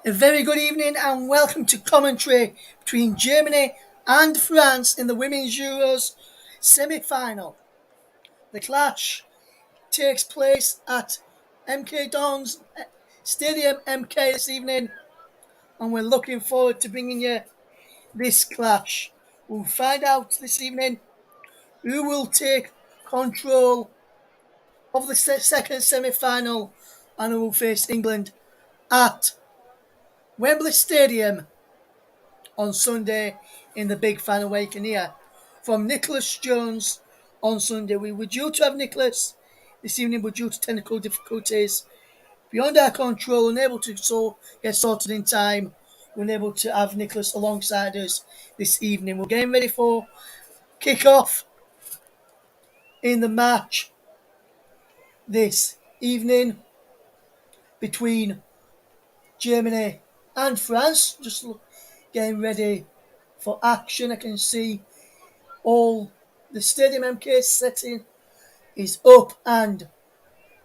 A very good evening and welcome to commentary between Germany and France in the Women's Euros semi-final. The clash takes place at MK Dons Stadium MK this evening, and we're looking forward to bringing you this clash. We'll find out this evening who will take control of the second semi-final and who will face England at Wembley Stadium on Sunday in the big final where you can hear from Nicholas Jones on Sunday. We were due to have Nicholas this evening, but due to technical difficulties beyond our control, unable to get sorted in time, we're unable to have Nicholas alongside us this evening. We're getting ready for kick-off in the match this evening between Germany and France. Just getting ready for action. I can see all the Stadium MK setting is up and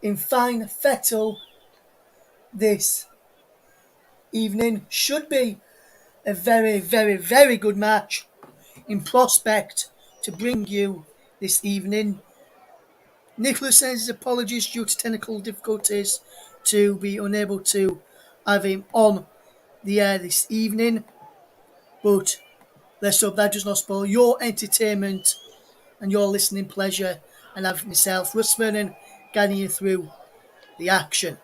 in fine fettle this evening. Should be a very, very, very good match in prospect to bring you this evening. Nicholas sends his apologies due to technical difficulties to be unable to have him on the air this evening. But let's hope that does not spoil your entertainment and your listening pleasure, and have myself, Russ Vernon, guiding you through the action.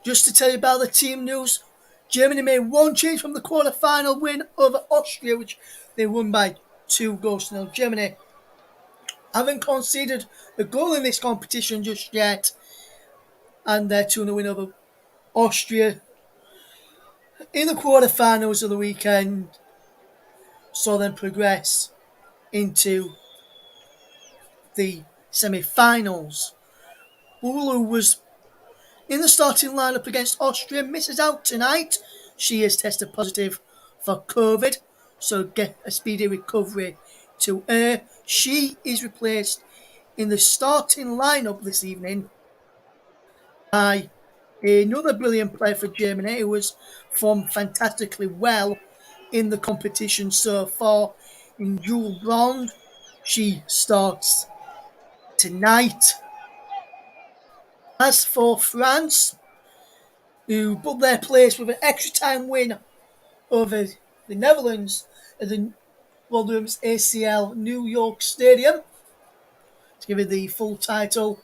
Just to tell you about the team news, Germany made one change from the quarter-final win over Austria, which they won by 2-0. Germany haven't conceded a goal in this competition just yet, and their 2-0 win over Austria in the quarter-finals of the weekend saw them progress into the semi-finals. Bulu was in the starting lineup against Austria, misses out tonight. She has tested positive for COVID, so get a speedy recovery to her. She is replaced in the starting lineup this evening by another brilliant player for Germany who has performed fantastically well in the competition so far, in Jules Brand. She starts tonight. As for France, who booked their place with an extra time win over the Netherlands at the Williams ACL New York Stadium to give it the full title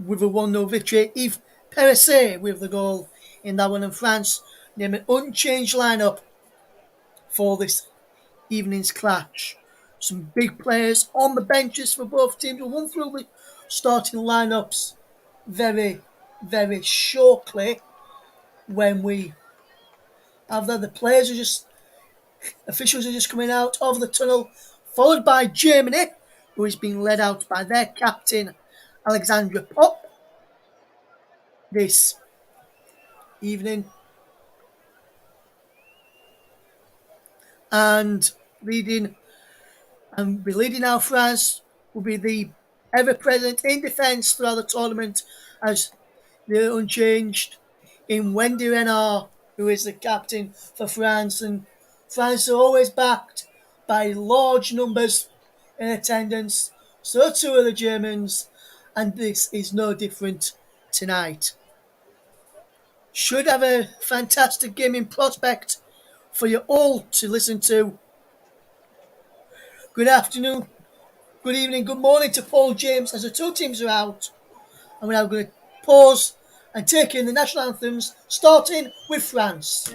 with a 1-0 victory. Yves Perisset with the goal in that one, and France named an unchanged lineup for this evening's clash. Some big players on the benches for both teams. We'll run through the starting lineups very, very shortly when we have that. The players are just, officials are just coming out of the tunnel, followed by Germany, who is being led out by their captain, Alexandra Popp, this evening. And leading our France will be the ever-present in defence throughout the tournament as they're unchanged in Wendy Renard, who is the captain for France. And France are always backed by large numbers in attendance. So too are the Germans, and this is no different tonight. Should have a fantastic game in prospect for you all to listen to. Good afternoon, good evening, good morning to Paul James as the two teams are out. And we're now going to pause and take in the national anthems, starting with France.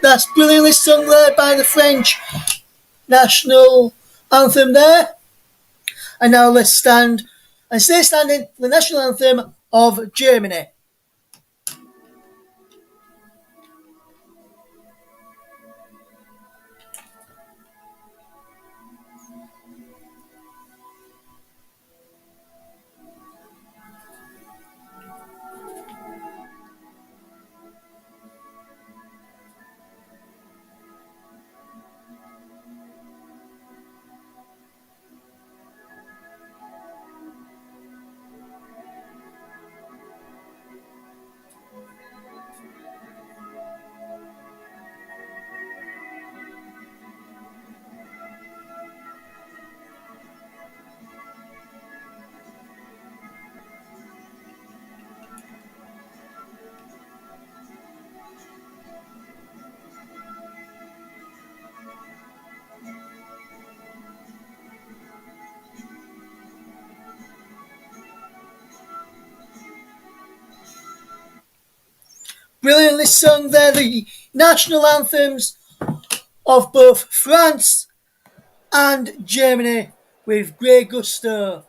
That's brilliantly sung there by the French national anthem there. And now let's stand and stay standing for the national anthem of Germany. Brilliantly sung there, the national anthems of both France and Germany with great gusto.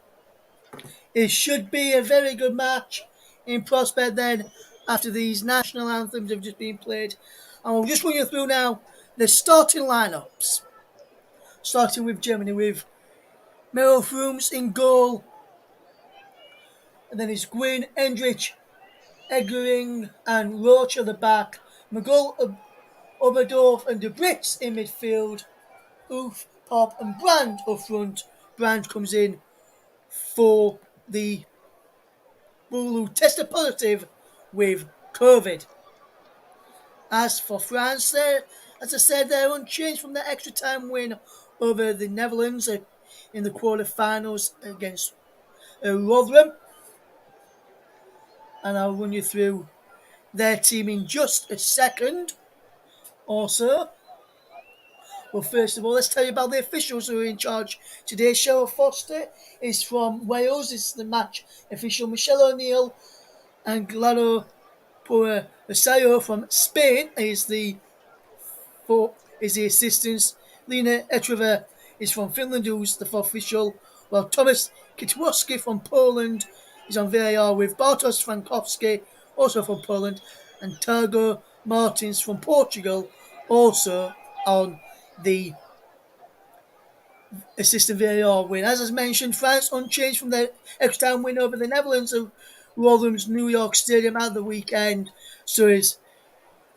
It should be a very good match in prospect then after these national anthems have just been played. And we'll just run you through now the starting lineups. Starting with Germany with Mero Frooms in goal. And then it's Gwyn, Endrich, Eggering and Roach at the back. McGull, Oberdorf and De Brits in midfield. Oof, Pop and Brand up front. Brand comes in for the Bull who tested positive with COVID. As for France, as I said, they're unchanged from their extra time win over the Netherlands in the quarter-finals against Rotherham. And I'll run you through their team in just a second or so. Well, first of all, let's tell you about the officials who are in charge today. Cheryl Foster is from Wales. It's the match official. Michelle O'Neill and Glado Puersayo from Spain is the assistants. Lena Etreva is from Finland, who's the official, while Thomas Kitwowski from Poland is on VAR with Bartosz Frankowski, also from Poland, and Targo Martins from Portugal, also on the assistant VAR win. As I mentioned, France unchanged from their extra time win over the Netherlands at Rotherham's New York Stadium at the weekend. So is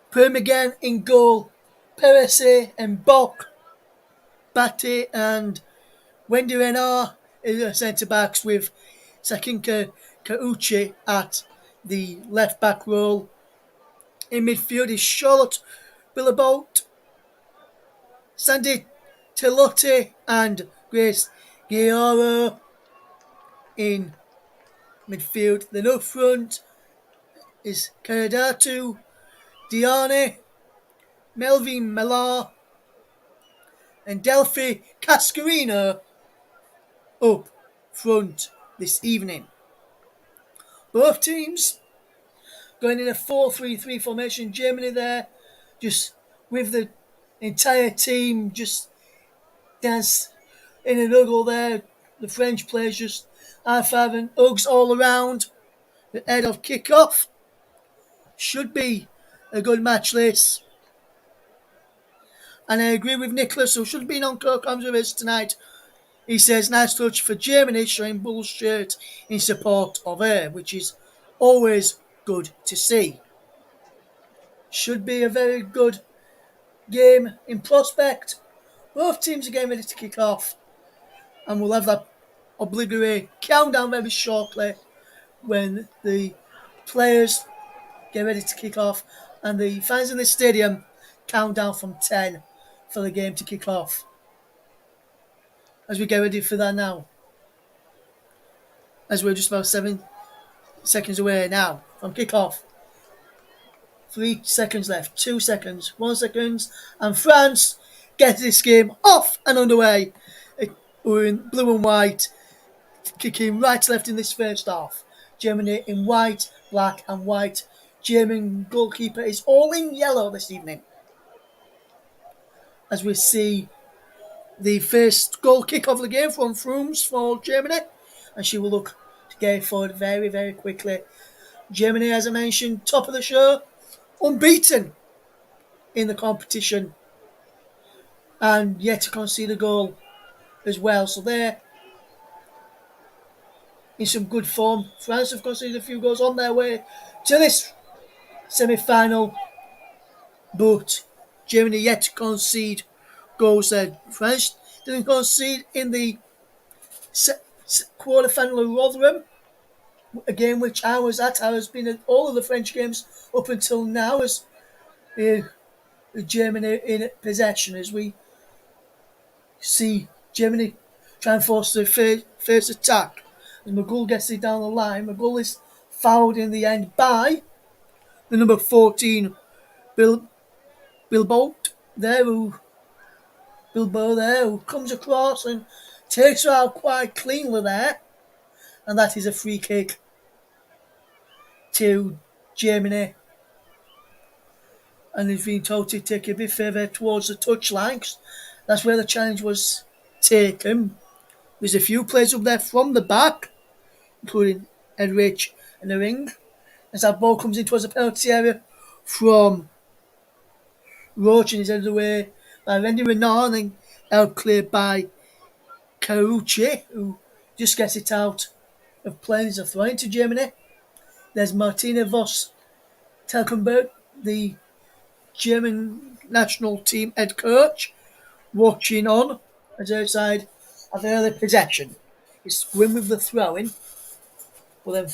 Permignan in goal, Perese and Bock, Batty and Wendy Renard is centre backs with Sakinka Kauchi at the left back role. In midfield is Charlotte Billabot, Sandy Telote and Grace Guerrero in midfield. Then up front is Karadatu, Diane, Melvin Millar and Delphi Cascarino up front this evening. Both teams going in a 4-3-3 formation. Germany there, just with the entire team just dance in an huggle there. The French players just high-five and hugs all around. The head of kick-off should be a good match this. And I agree with Nicholas, who should have been on co-coms with us tonight. He says, nice touch for Germany, showing Bull's shirt in support of her, which is always good to see. Should be a very good game in prospect. Both teams are getting ready to kick off. And we'll have that obligatory countdown very shortly when the players get ready to kick off. And the fans in the stadium count down from 10 for the game to kick off. As we get ready for that now. As we're just about 7 seconds away now from kick-off. 3 seconds left, 2 seconds, 1 second, and France gets this game off and underway. We're in blue and white, kicking right to left in this first half. Germany in white, black and white. German goalkeeper is all in yellow this evening. as we see the first goal kick of the game from Frooms for Germany, and she will look to get forward very, very quickly. Germany, as I mentioned, top of the show, unbeaten in the competition, and yet to concede a goal as well. So they're in some good form. France have conceded a few goals on their way to this semi-final, but Germany yet to concede goals there. France didn't concede in the quarter-final of Rotherham, a game which I was at. I was been at all of the French games up until now as Germany in possession, as we see Germany try and force the first attack. As McGull gets it down the line, McGull is fouled in the end by the number 14 Bilbao there, who comes across and takes her out quite cleanly there, and that is a free kick to Germany, and he's been told to take a bit further towards the touchline. That's where the challenge was taken. There's a few players up there from the back, including Edrich and the ring, as that ball comes in towards the penalty area from Roach, and he's headed away by Randy Renard, and then held clear by Carucci, who just gets it out of play. There's a throw into Germany. There's Martina Voss Telkenberg, the German national team head coach, watching on as outside of the early possession. He's going with the throw-in, but then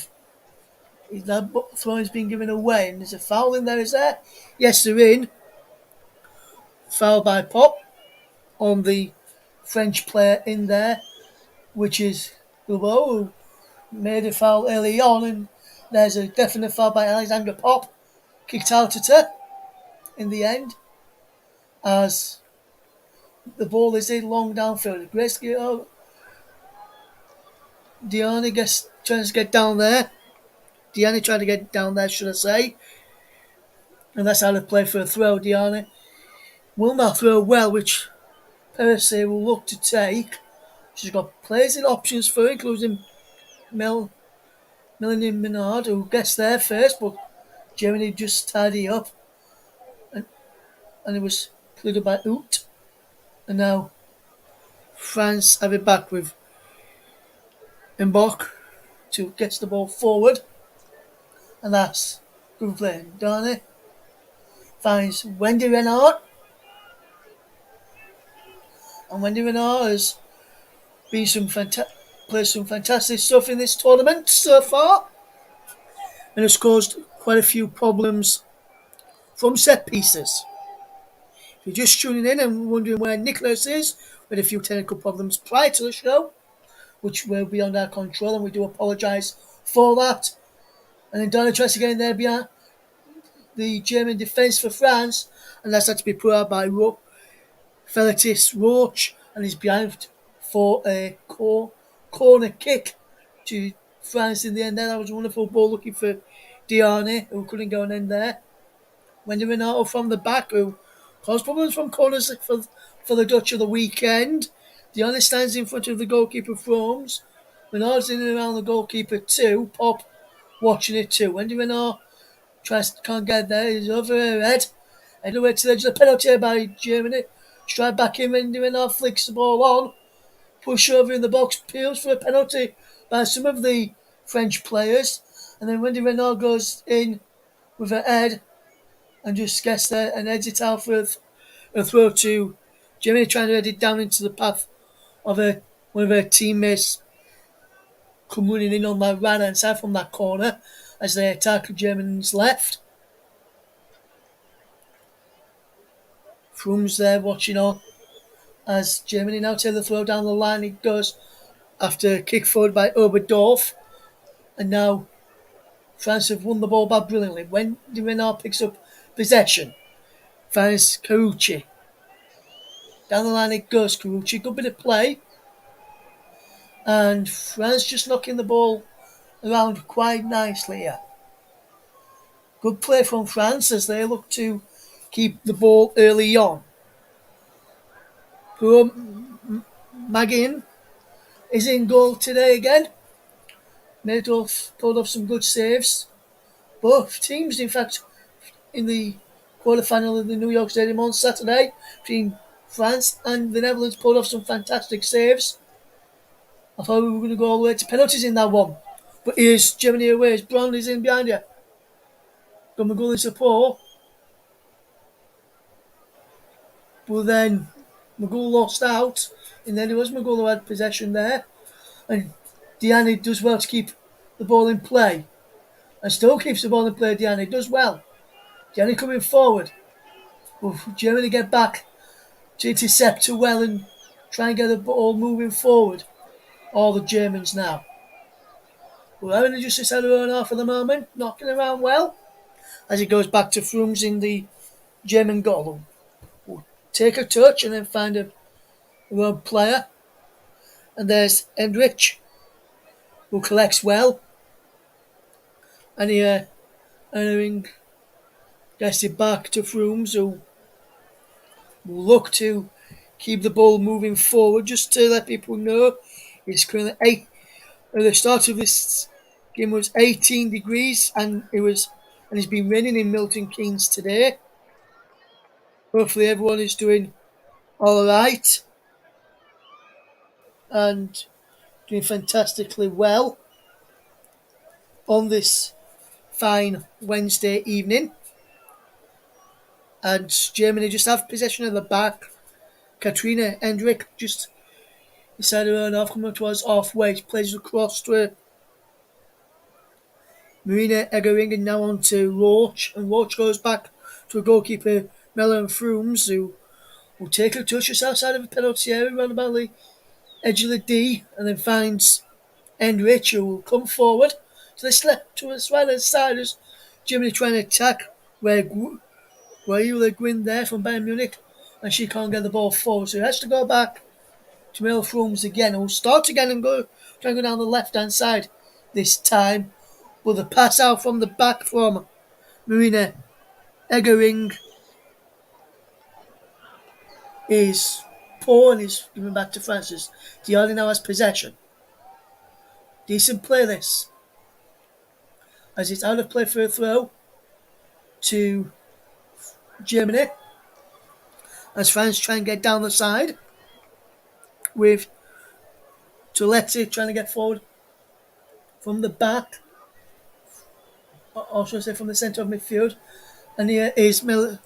that throw-in's been given away, and there's a foul in there, is there? Yes, they're in. Foul by Pop on the French player in there, which is Bilbao, who made a foul early on, and there's a definite foul by Alexandra Pop, kicked out at her in the end, as the ball is in long downfield. Gretzky, Diani trying to get down there. Diani trying to get down there, should I say. And that's how they play for a throw. Diani will not throw well, which Percy will look to take. She's got players and options for, including Melanie Menard, who gets there first, but Germany just tidy up. And it was cleared by Oot. And now France have it back with Mbok to get the ball forward. And that's good play. Darnay finds Wendy Renard. And Wendy Renard has been played some fantastic stuff in this tournament so far, and has caused quite a few problems from set pieces. If you're just tuning in and wondering where Nicholas is, we had a few technical problems prior to the show, which were beyond our control, and we do apologise for that. And then Donna tries to get in there behind the German defence for France, and that's had to be put out by Felix Roach, and he's behind for a corner kick to France in the end there. That was a wonderful ball looking for Diani, who couldn't go in there. Wendy Renato from the back, who caused problems from corners for the Dutch of the weekend. Diani stands in front of the goalkeeper Froms. Renard's in and around the goalkeeper too. Pop watching it too. Wendy Renard can't get there. He's over her head. Headed away to the edge of the penalty by Germany. Straight back in, Wendy Renard flicks the ball on. Push over in the box, peels for a penalty by some of the French players. And then Wendy Renard goes in with her head and just gets there and heads it out for a throw to Germany, trying to head it down into the path of one of her teammates come running in on that right hand side from that corner as they attack Germany's left. Frooms there watching on as Germany now take the throw down the line. It goes after a kick forward by Oberdorf, and now France have won the ball back brilliantly. When Renard picks up possession, finds Carucci. Down the line it goes, Carucci. Good bit of play. And France just knocking the ball around quite nicely here. Good play from France as they look to keep the ball early on. Poor Magin is in goal today again. Pulled off some good saves. Both teams, in fact, in the quarter-final of the New York Stadium on Saturday between France and the Netherlands, pulled off some fantastic saves. I thought we were going to go all the way to penalties in that one. But here's Germany away. Brownley's in behind you. Got McGull in support. But then McGull lost out. And then it was McGull who had possession there. And Diani does well to keep the ball in play. And still keeps the ball in play, Diani does well. Diani coming forward. But Germany get back to intercept well and try and get the ball moving forward. All the Germans now. We're having just this other run off at the moment, knocking around well. As it goes back to Frooms in the German goal. We'll take a touch and then find a road player. And there's Endrich, who collects well. And here, Ennering gets it back to Frooms, who will look to keep the ball moving forward. Just to let people know, it's currently 8. At the start of this game was 18 degrees, and it's been raining in Milton Keynes today. Hopefully everyone is doing all right and doing fantastically well on this fine Wednesday evening. And Germany just have possession of the back. Katrina Endrich just decided to run off, coming towards halfway, plays across to Marina Eggeringen, now on to Roach, and Roach goes back to a goalkeeper, Melon Frooms, who will take a touch just outside of the penalty area, around about the edge of the D, and then finds Endrich, who will come forward to the right hand side as Germany trying to attack, where Ulla Gwyn there from Bayern Munich, and she can't get the ball forward, so he has to go back to Mel Frooms again, and will start again and try and go down the left hand side this time. But the pass out from the back from Marina Eggering is poor and is given back to Francis. Diani now has possession. Decent play this. As it's out of play for a throw to Germany. As France try and get down the side with Tuletti trying to get forward from the back. Or should I say from the centre of midfield. And here is Melvin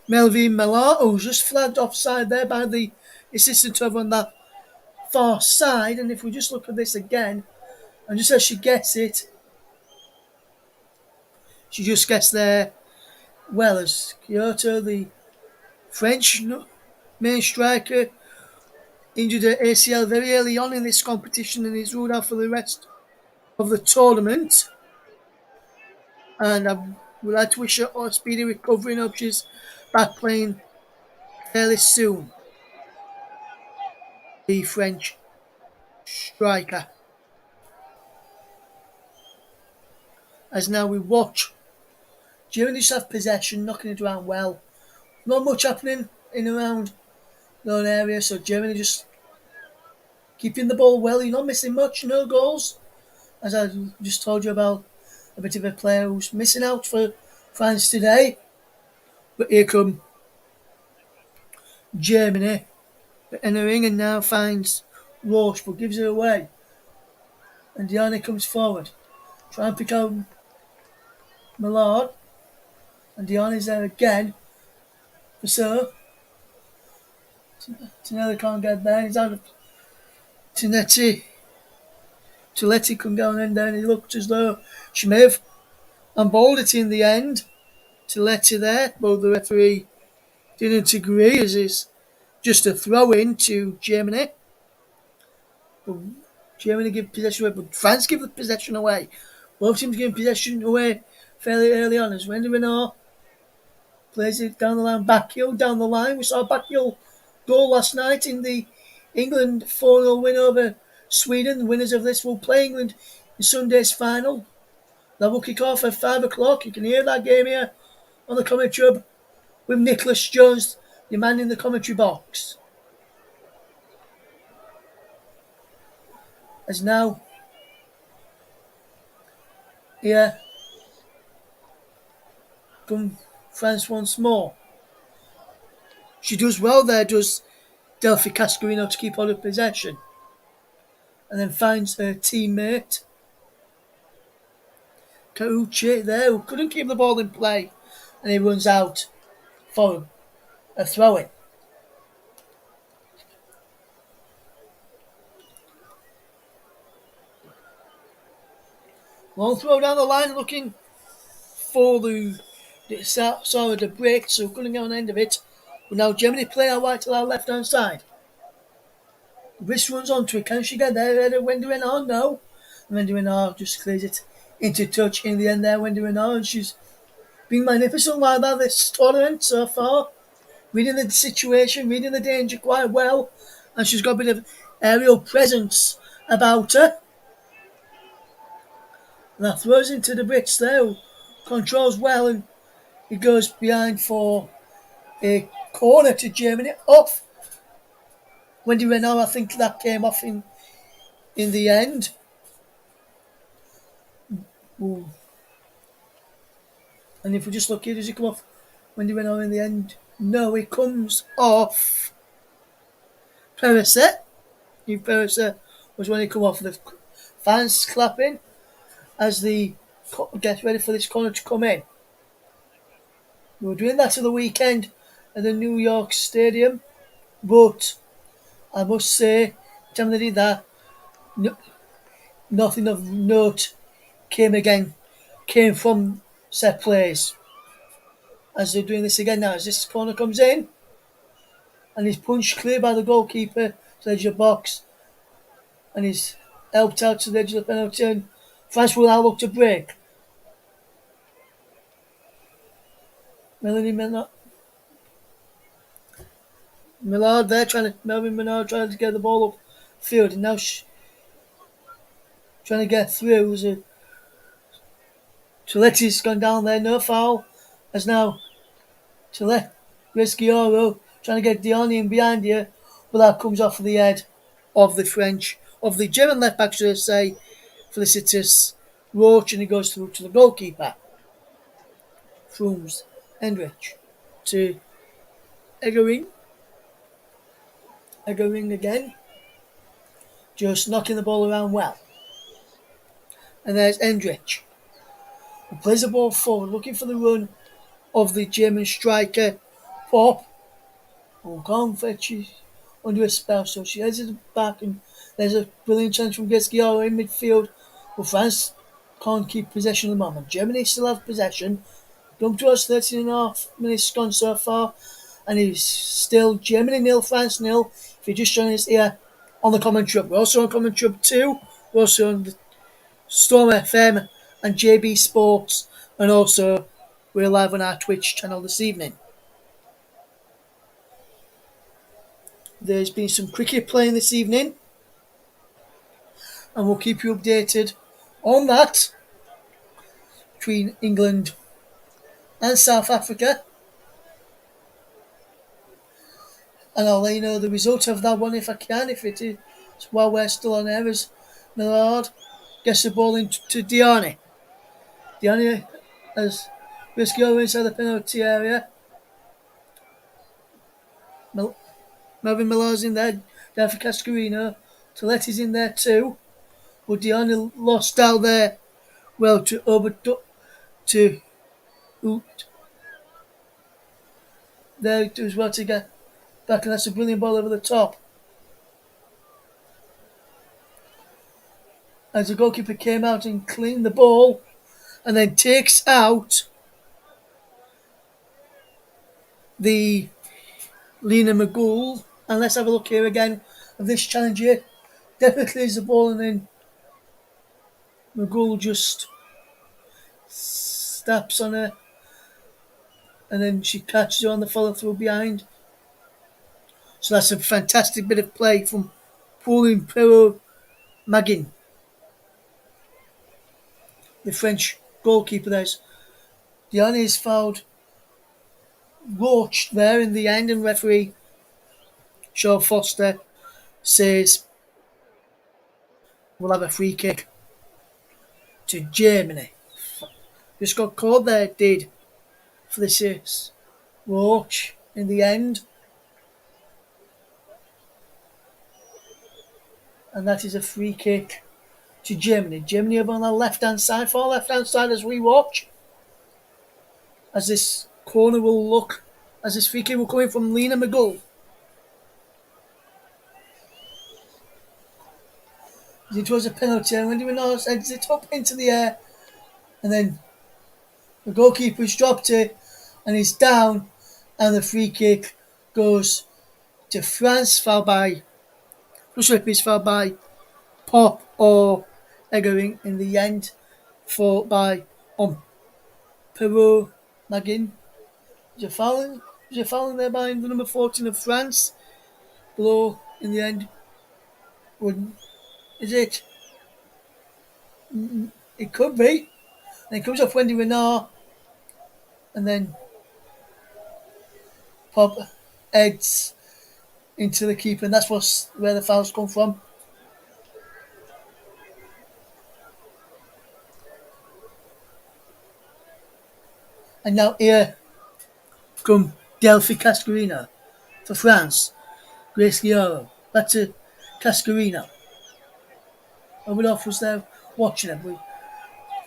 Millar, who's just flagged offside there by the assistant over on that far side. And if we just look at this again, and just as she gets it, she just gets there well as Kyoto, the French main striker, injured her ACL very early on in this competition and is ruled out for the rest of the tournament. And I would like to wish her a speedy recovery and hope she's back playing fairly soon. The French striker. As now we watch Germany just have possession, knocking it around well. Not much happening in around that area, so Germany just keeping the ball well. You're not missing much, no goals. As I just told you about a bit of a player who's missing out for France today. But here come Germany. Entering and now finds Roche, but gives it away. And Diani comes forward. Try and pick out Millard. And Diani's there again. So Tonelli can't get there. He's out of Tuletti come down in there and he looked as though she may have unballed it in the end. Tuletti there, but the referee didn't agree as it's just a throw in to Germany. But Germany give possession away, but France give the possession away. Both teams giving possession away fairly early on as Wendy Renard plays it down the line, Bacchio down the line. We saw Bacchio goal last night in the England 4-0 win over Sweden. The winners of this will play England in Sunday's final. That will kick off at 5 o'clock. You can hear that game here on the commentary hub with Nicholas Jones, the man in the commentary box. As now, here come France once more. She does well there, does Delphi Cascarino, to keep hold of possession. And then finds her teammate, Kauchi, there, who couldn't keep the ball in play. And he runs out for a throw-in. Long throw down the line, looking for the break, so couldn't get on the end of it. But now Germany play out wide to our left hand side. Wrist runs onto it. Can she get there? Wendy Renard? No. Wendy Renard just clears it into touch in the end there. Wendy Renard, and she's been magnificent like that this tournament so far. Reading the situation, reading the danger quite well, and she's got a bit of aerial presence about her. And that throws into the Brits there, controls well, and he goes behind for a corner to Germany. Off Wendy Renard, I think that came off in the end. Ooh. And if we just look here, does it come off Wendy Renard in the end? No, it comes off Perisic. Perisic was when it come off. The fans clapping as they get ready for this corner to come in. We were doing that at the weekend at the New York Stadium, but I must say, time they did that, nothing of note came from set plays. As they're doing this again now, as this corner comes in, and he's punched clear by the goalkeeper to the edge of the box, and he's helped out to the edge of the penalty, and France will now look to break. Melanie Millard there Melvin Menard trying to get the ball up field, and now trying to get through. Toletti's gone down there, no foul. As now Reschioro trying to get Diani in behind here, but that comes off the head of the German left back, should I say, Felicitas Roach, and he goes through to the goalkeeper. Frooms, Hendrich to Eggering again, just knocking the ball around well. And there's Hendrich, who plays the ball forward, looking for the run of the German striker, Pop. Oh, can't fetch under a spell, so she heads it back, and there's a brilliant chance from Gesgiaro in midfield, but France can't keep possession at the moment. Germany still have possession. Come to us, 13 and a half minutes gone so far, and it's still Germany 0, France 0. If you're just joining us here on the commentary, we're also on commentary 2, we're also on the Storm FM and JB Sports, and also we're live on our Twitch channel this evening. There's been some cricket playing this evening, and we'll keep you updated on that between England and South Africa. And I'll let you know the result of that one if I can, if it is while we're still on air, as Millard gets the ball into Diani. Diani has Risco inside the penalty area. Melvin Millard's in there, down for Cascarino. Toletti's in there too. But Diani lost out there. Well, to Oot. There it was well to get back, and that's a brilliant ball over the top. As the goalkeeper came out and cleaned the ball, and then takes out the Lena McGould. And let's have a look here again of this challenge here. Definitely clears the ball, and then McGould just steps on her, and then she catches her on the follow through behind. So that's a fantastic bit of play from Pauline Perrault-Magin, the French goalkeeper. There's Diani is fouled Roach there in the end, and referee Sean Foster says will have a free kick to Germany. Just got caught there, did, for this is Roach in the end. And that is a free kick to Germany. Germany over on the left-hand side, far left-hand side as we watch. As this corner will look, as this free kick will come in from Lena McGull. It was a penalty, and Wendy Renard sends it up into the air, and then the goalkeeper's dropped it, and he's down, and the free kick goes to France, fouled by Rushlippy's fouled by Pop or Eggering in the end, fought by Perrault Magin. Is a foul there by the number 14 of France? Below in the end. Is it? It could be. And it comes off Wendy Renard, and then Pop heads into the keeper, and that's where the fouls come from. And now here come Delphi Cascarino for France. Grace Guillaume. Back to Cascarino. Oberhoff was there watching it, but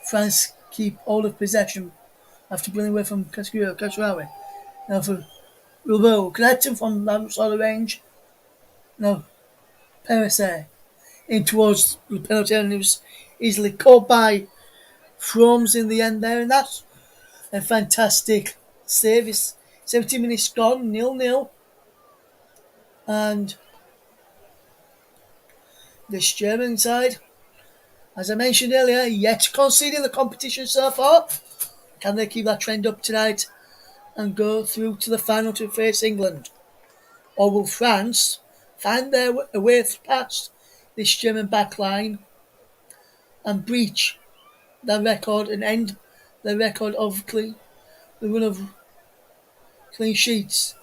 France keep all of possession after pulling away from Cascarino. Now for Rilbo, connecting from that sort of range. Now Perisset in towards the penalty area, and it was easily caught by Froms in the end there, and that's a fantastic save. It's 17 minutes gone, 0-0. And this German side, as I mentioned earlier, yet conceding the competition so far. Can they keep that trend up tonight and go through to the final to face England? Or will France find their way past this German backline and breach their record and end their record of the run of clean sheets?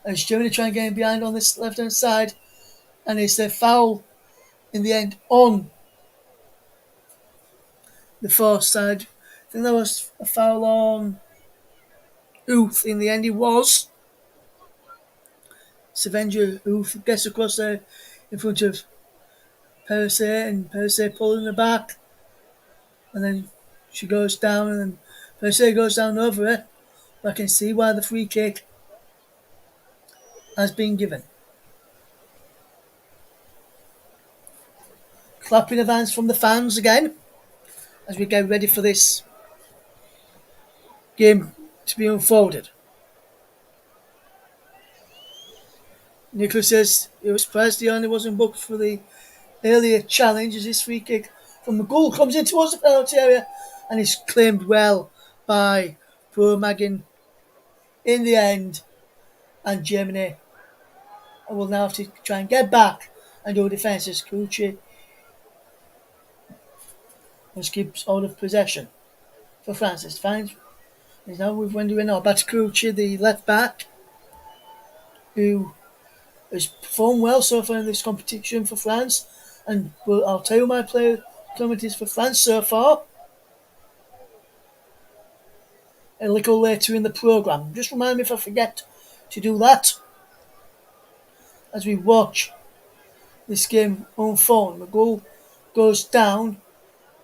As Germany try and get in behind on this left-hand side, and it's a foul in the end on the far side. I think that was a foul on Uth. In the end, it was. Savenger Uth gets across there in front of Perisset, and Perisset pulling her back, and then she goes down, and then Perisset goes down over it. But I can see why the free kick has been given. Clapping of hands from the fans again as we get ready for this game to be unfolded. Nicholas says he was surprised he only wasn't booked for the earlier challenge as his free kick from McGull comes in towards the penalty area and is claimed well by Perrault Magin in the end, and Germany will now have to try and get back and do defence as Kuchi just keeps all of possession for France. It's fine. He's now with Wendy Renard. Back to Kuchi, the left back, who has performed well so far in this competition for France. And I'll tell you my player commentaries for France so far a little later in the programme. Just remind me if I forget to do that as we watch this game unfold. McGull goes down.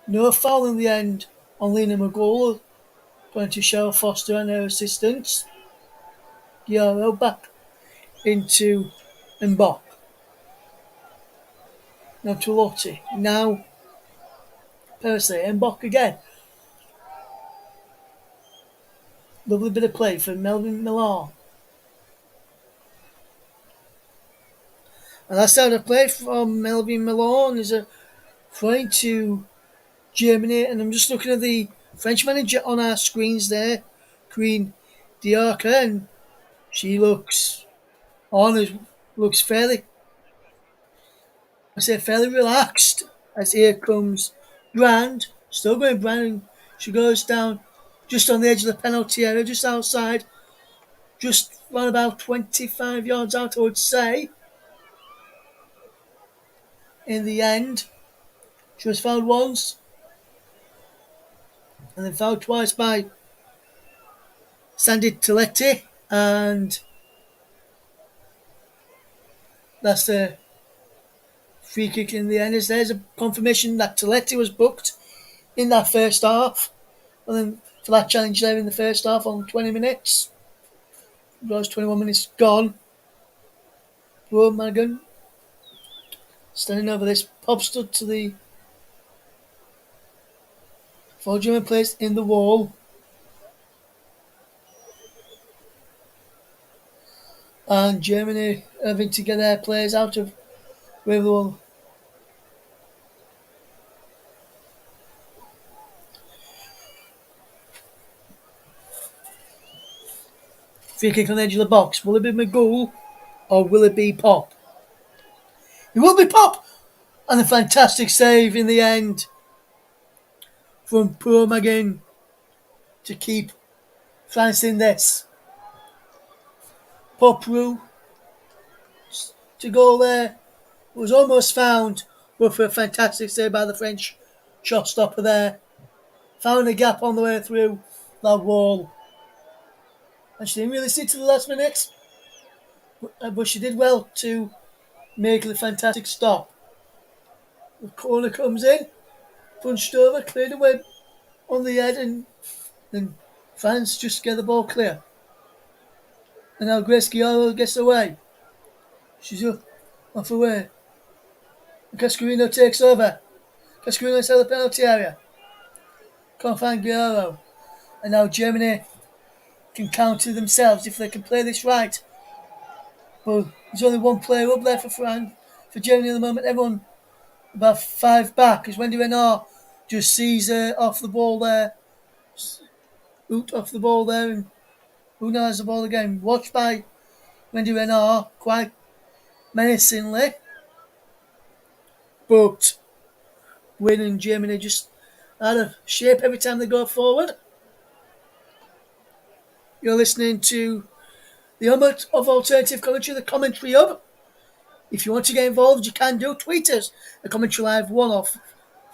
No foul in the end on Lena McGull, going to Cheryl Foster and her assistants. Guillaume back into Mbok. Now to Lotti. Now Perisset. Mbok again. Lovely bit of play for Melvin Millar. And that's out of play from Melvin Millar, and is a throw to Germany. And I'm just looking at the French manager on our screens there, Queen Diarca, and she looks fairly relaxed as here comes Brand, still going Brand, and she goes down just on the edge of the penalty area, just outside, just around about 25 yards out, I would say. In the end, She was fouled once and then fouled twice by Sandy Toletti, and that's the free kick in the end. There's a confirmation that Toletti was booked in that first half, and then for that challenge there in the first half on 20 minutes. Those 21 minutes gone. Bro Madigan standing over this. Pop stood to the four German players in the wall. And Germany having to get their players out of where they will. Free kick on the edge of the box. Will it be McGool or will it be Pop? It will be Pop! And a fantastic save in the end from Purmagin to keep France in this. Pop Rue to goal there was almost found, but for a fantastic save by the French shot stopper there. Found a gap on the way through that wall. And she didn't really see to the last minute, but she did well to make the fantastic stop. The corner comes in, punched over, cleared away on the head, and then France just get the ball clear. And now Grace Gioro gets away. She's off away. And Cascarino takes over. Cascarino inside the penalty area. Can't find Gioro. And now Germany can counter themselves if they can play this right. But there's only one player up there for France, for Germany at the moment. Everyone about five back as Wendy Renard just sees off the ball there. Off the ball there, and Una has the ball again. Watched by Wendy Renard quite menacingly. But Win and Germany just out of shape every time they go forward. You're listening to the Home of Alternative Commentary, the Commentary Hub. If you want to get involved, you can do. Tweet us at Commentary Live 1 off.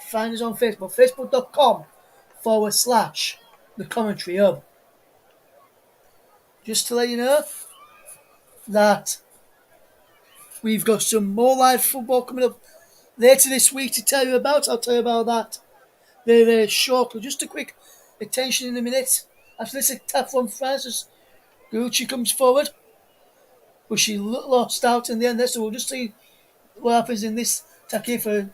Find us on Facebook, facebook.com/the Commentary Hub. Just to let you know that we've got some more live football coming up later this week to tell you about. I'll tell you about that very, very shortly. Just a quick attention in a minute. After this attack from France, as Gucci comes forward, but she lost out in the end there, so we'll just see what happens in this attack here for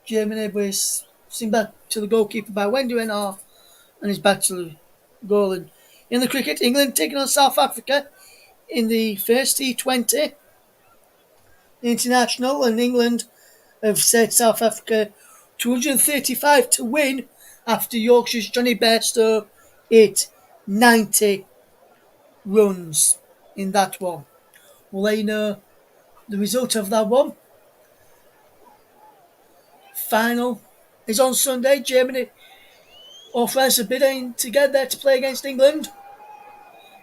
Germany. But it's seen back to the goalkeeper by Wendy Renard, and he's back to the goal. And in the cricket, England taking on South Africa in the first T20 international, and England have set South Africa 235 to win after Yorkshire's Johnny Bairstow hit 90 runs in that one. We'll let you know the result of that one. Final is on Sunday. Germany or France are bidding to get there to play against England.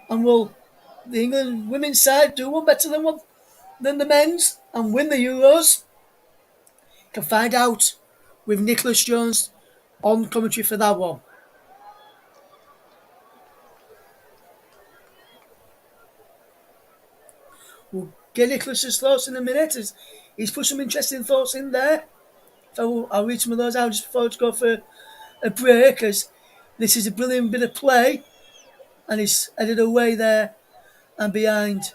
And will the England women's side do one better than the men's and win the Euros? You can find out with Nicholas Jones on commentary for that one. We'll get Nicholas's thoughts in a minute. He's put some interesting thoughts in there. So I'll read some of those out just before to go for a break, as this is a brilliant bit of play, and he's headed away there and behind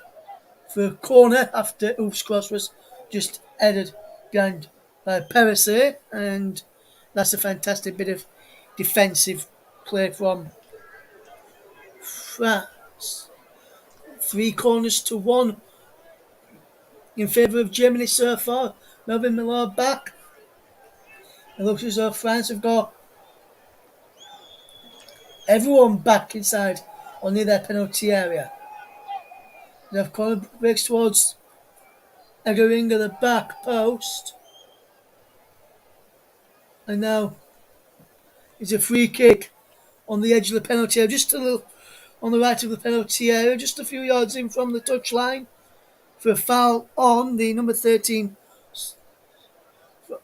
for a corner after Oof's cross was just headed behind by Perisic, and that's a fantastic bit of defensive play from France. 3 corners to 1 in favour of Germany so far. Melvin Millard back. It looks as though France have got everyone back inside or near their penalty area. They have corner breaks towards Eggering at the back post. And now it's a free kick on the edge of the penalty area, just a little on the right of the penalty area, just a few yards in from the touchline, for a foul on the number 13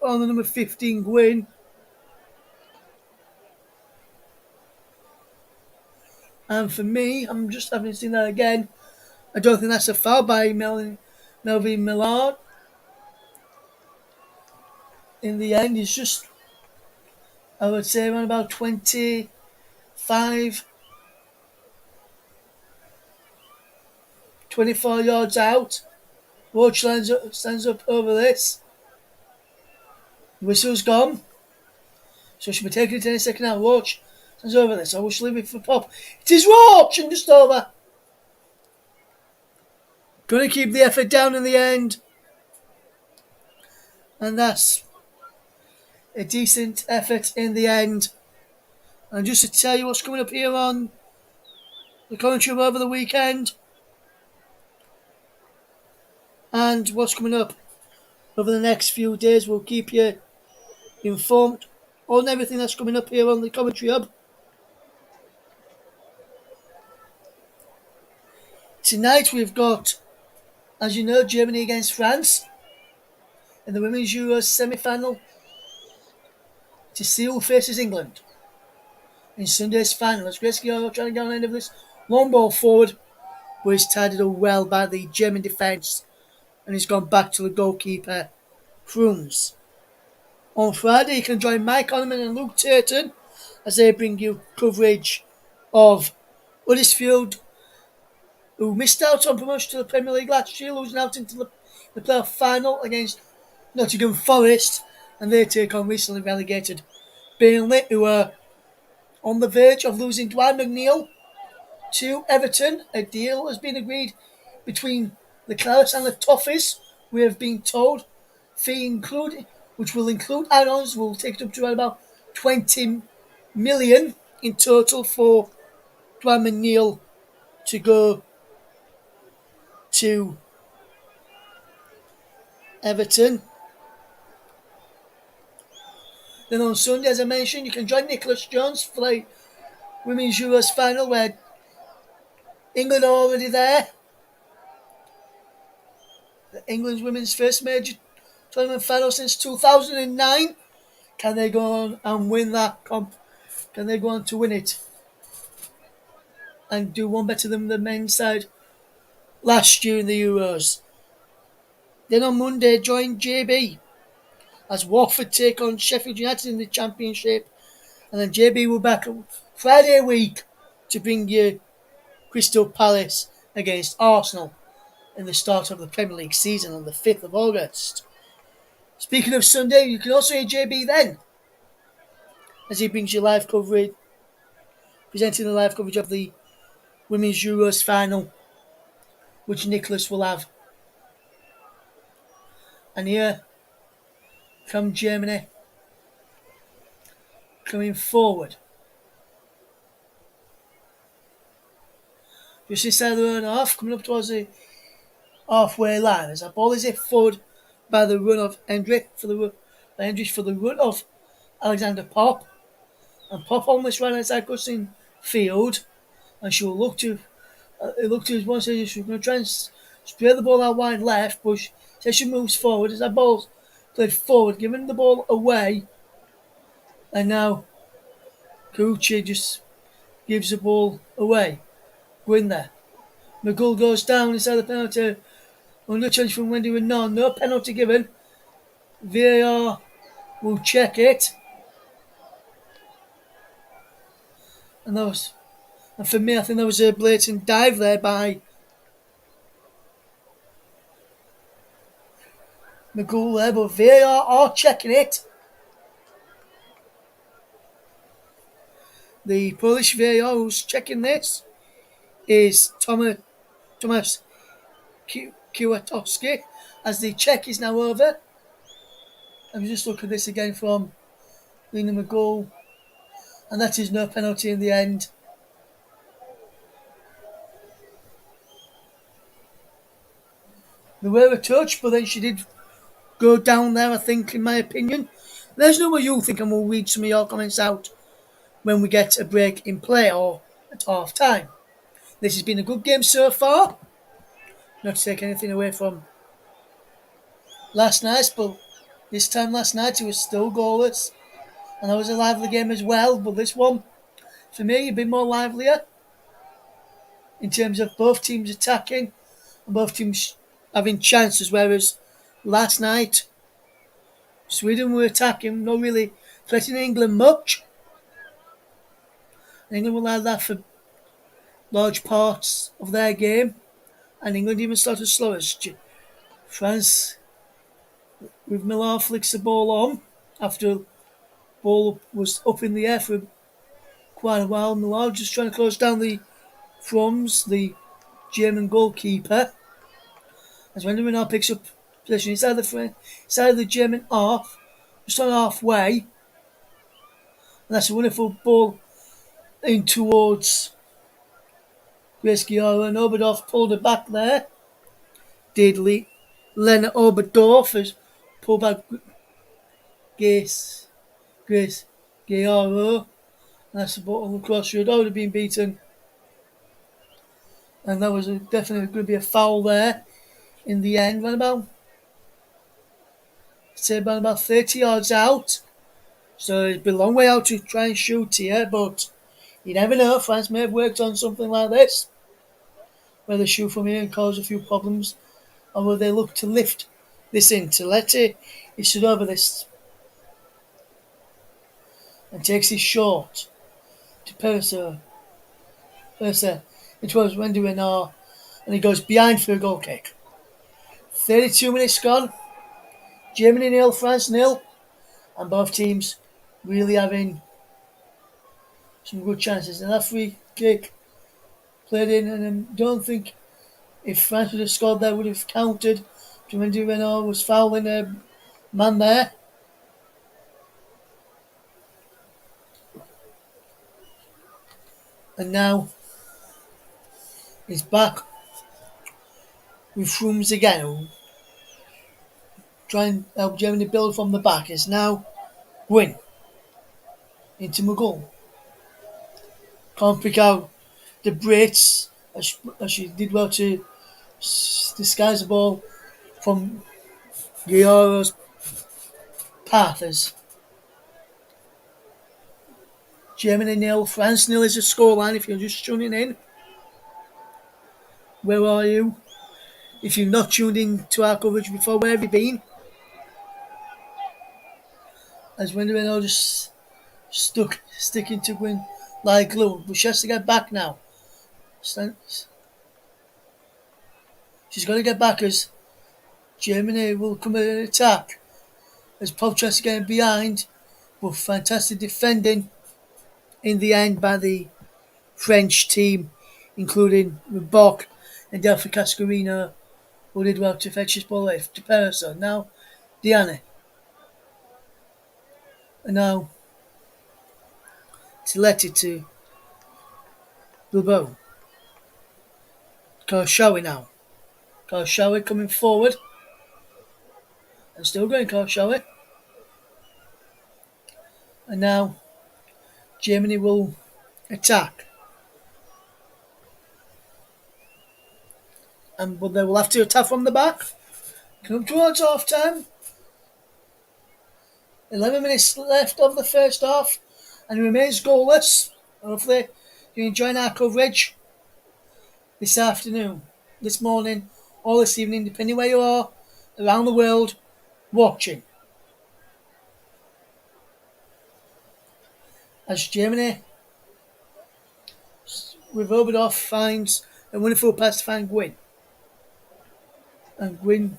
on the number 15 Gwyn. And for me, I'm just having seen that again. I don't think that's a foul by Melvin Millard. In the end, it's just, I would say, around about 25, 24 yards out. Roach stands up over this. The whistle's gone. So she'll be taking it any second now. Roach stands over this. I wish leave it for Pop. It is Roach and just over. Gonna keep the effort down in the end. And that's a decent effort in the end. And just to tell you what's coming up here on the commentary over the weekend and what's coming up over the next few days, we'll keep you informed on everything that's coming up here on the commentary hub. Tonight we've got, as you know, Germany against France in the Women's Euros semi-final to see who faces England in Sunday's final. As Gretzky trying to get on the end of this long ball forward, but he's tidied up well by the German defence and he's gone back to the goalkeeper, Frooms. On Friday, you can join Mike Onman and Luke Turton as they bring you coverage of Huddersfield, who missed out on promotion to the Premier League last year, losing out into the playoff final against Nottingham Forest, and they take on recently relegated Burnley, who are on the verge of losing Dwight McNeil to Everton. A deal has been agreed between the Clarets and the Toffees, we have been told. Fee included, which will include add-ons, will take it up to around about 20 million in total for Dwight McNeil to go to Everton. Then on Sunday, as I mentioned, you can join Nicholas Jones for the Women's Euros final where England are already there. England's women's first major tournament final since 2009. Can they go on and win that comp? Can they go on to win it and do one better than the men's side last year in the Euros? Then on Monday, join JB as Watford take on Sheffield United in the Championship. And then JB will back Friday week to bring you Crystal Palace against Arsenal in the start of the Premier League season on the 5th of August. Speaking of Sunday, you can also hear JB then as he brings you live coverage, presenting the live coverage of the Women's Euros final, which Nicholas will have. And here from Germany, coming forward. Just inside the own half, coming up towards the halfway line. As that ball is hit forward by the run of Hendrick for the run of Alexander Pop. And Pop on this right hand side crossing field. And she'll look to his one side. She's going to try and spray the ball out wide left, but she moves forward as that ball's played forward, giving the ball away. And now Kouchi just gives the ball away. Go in there. McGull goes down inside the penalty. Under challenge from Wendy Renan. No penalty given. VAR will check it. And for me, I think that was a blatant dive there by McGull there, but VAR are checking it. The Polish VAR who's checking this is Tomasz Kwiatkowski, as the check is now over. Let me just look at this again from Lena McGull, and that is no penalty in the end. There were a touch, but then she did go down there, I think, in my opinion. Let us know what you think, and we'll read some of your comments out when we get a break in play or at half time. This has been a good game so far. Not to take anything away from last night, but This time last night it was still goalless, and that was a lively game as well. But this one, for me, a bit more livelier in terms of both teams attacking and both teams having chances. Whereas last night, Sweden were attacking, not really threatening England much. England were like that for large parts of their game, and England even started slow as France with Millar flicks the ball on after the ball was up in the air for quite a while. Millar just trying to close down the Frums, the German goalkeeper. As when Renard picks up possession inside the German half, just on halfway, and that's a wonderful ball in towards Gretzky and Oberdorf pulled it back there. Did Leonard Oberdorf has pulled back Grace Gayaro. That's the ball across. Should have been beaten, and that was definitely going to be a foul there in the end. About 30 yards out, so it'd be a long way out to try and shoot here. But you never know. France may have worked on something like this, where they shoot from here and cause a few problems, or will they look to lift this in to let it? He stood over this and takes his shot to Purser. It was Wendy Renard, and he goes behind for a goal kick. 32 minutes gone. Germany 0, France 0, and both teams really having some good chances. And that free kick played in, and I don't think if France would have scored there would have counted. Wendy Renard was fouling a man there. And now he's back with Frooms again. Try and help Germany build from the back. It's now Gwyn into McGull. Can't pick out the Brits as she did well to disguise the ball from Guillaro's path as Germany 0, France 0 is the scoreline if you're just tuning in. Where are you? If you've not tuned in to our coverage before, where have you been? As Wendy Renault just sticking to Gwyn like glue, but she has to get back now. She's got to get back as Germany will come in an attack. As Pop tries to get behind, but fantastic defending in the end by the French team, including Bock and Delphi Cascarino, who did well to fetch his ball left to Pereso. Now, Diane. And now, Tilletti to Bilbao. Karshawi now. Karshawi coming forward. And still going Karshawi. And now, Germany will attack. But they will have to attack from the back. Come towards half time. 11 minutes left of the first half, and it remains goalless. Hopefully, you're enjoying our coverage this afternoon, this morning, or this evening, depending where you are around the world watching. As Germany, with Oberdorf, finds a wonderful pass to find Gwyn. And Gwyn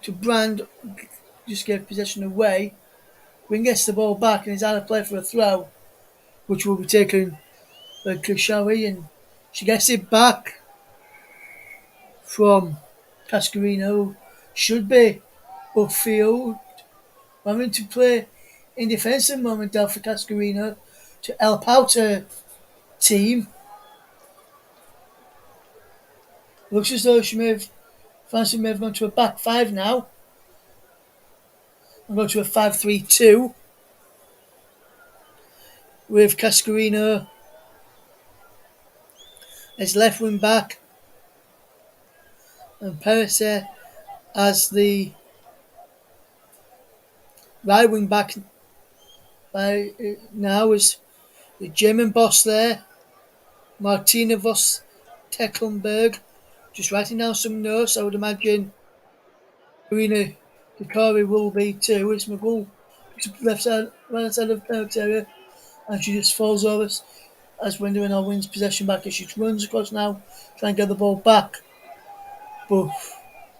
to Brand, just gave possession away. Gwyn gets the ball back and is out of play for a throw, which will be taken by Karshawi, and she gets it back from Cascarino. Should be upfield. Having to play in defensive moment for Cascarino to help out her team. Looks as though France may have gone to a back five now. And go to a 5-3-2 with Cascarino as left wing back and Perese as the right wing back now is the German boss there, Martina Vos Tecklenburg. Just writing down some notes. I would imagine Irina Kakari will be too. It's McGull, left side, right side of the area, and she just falls over as Wendover wins possession back as she runs across now, trying to get the ball back. But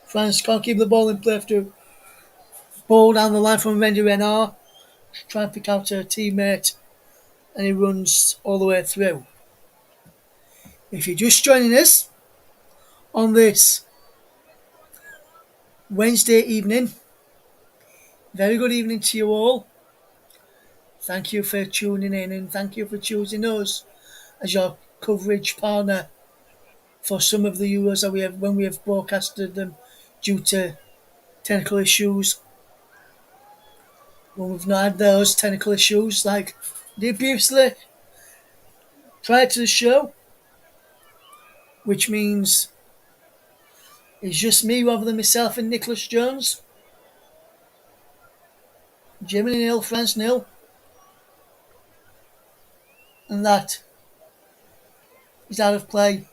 France can't keep the ball in play after ball down the line from Wendy Renard, trying to pick out her teammate, and he runs all the way through. If you're just joining us on this Wednesday evening, very good evening to you all. Thank you for tuning in and thank you for choosing us as your coverage partner for some of the Euros that we have when we have broadcasted them due to technical issues. When we've not had those technical issues like did previously prior to the show, which means it's just me rather than myself and Nicholas Jones. Germany nil, France nil. And that is out of play.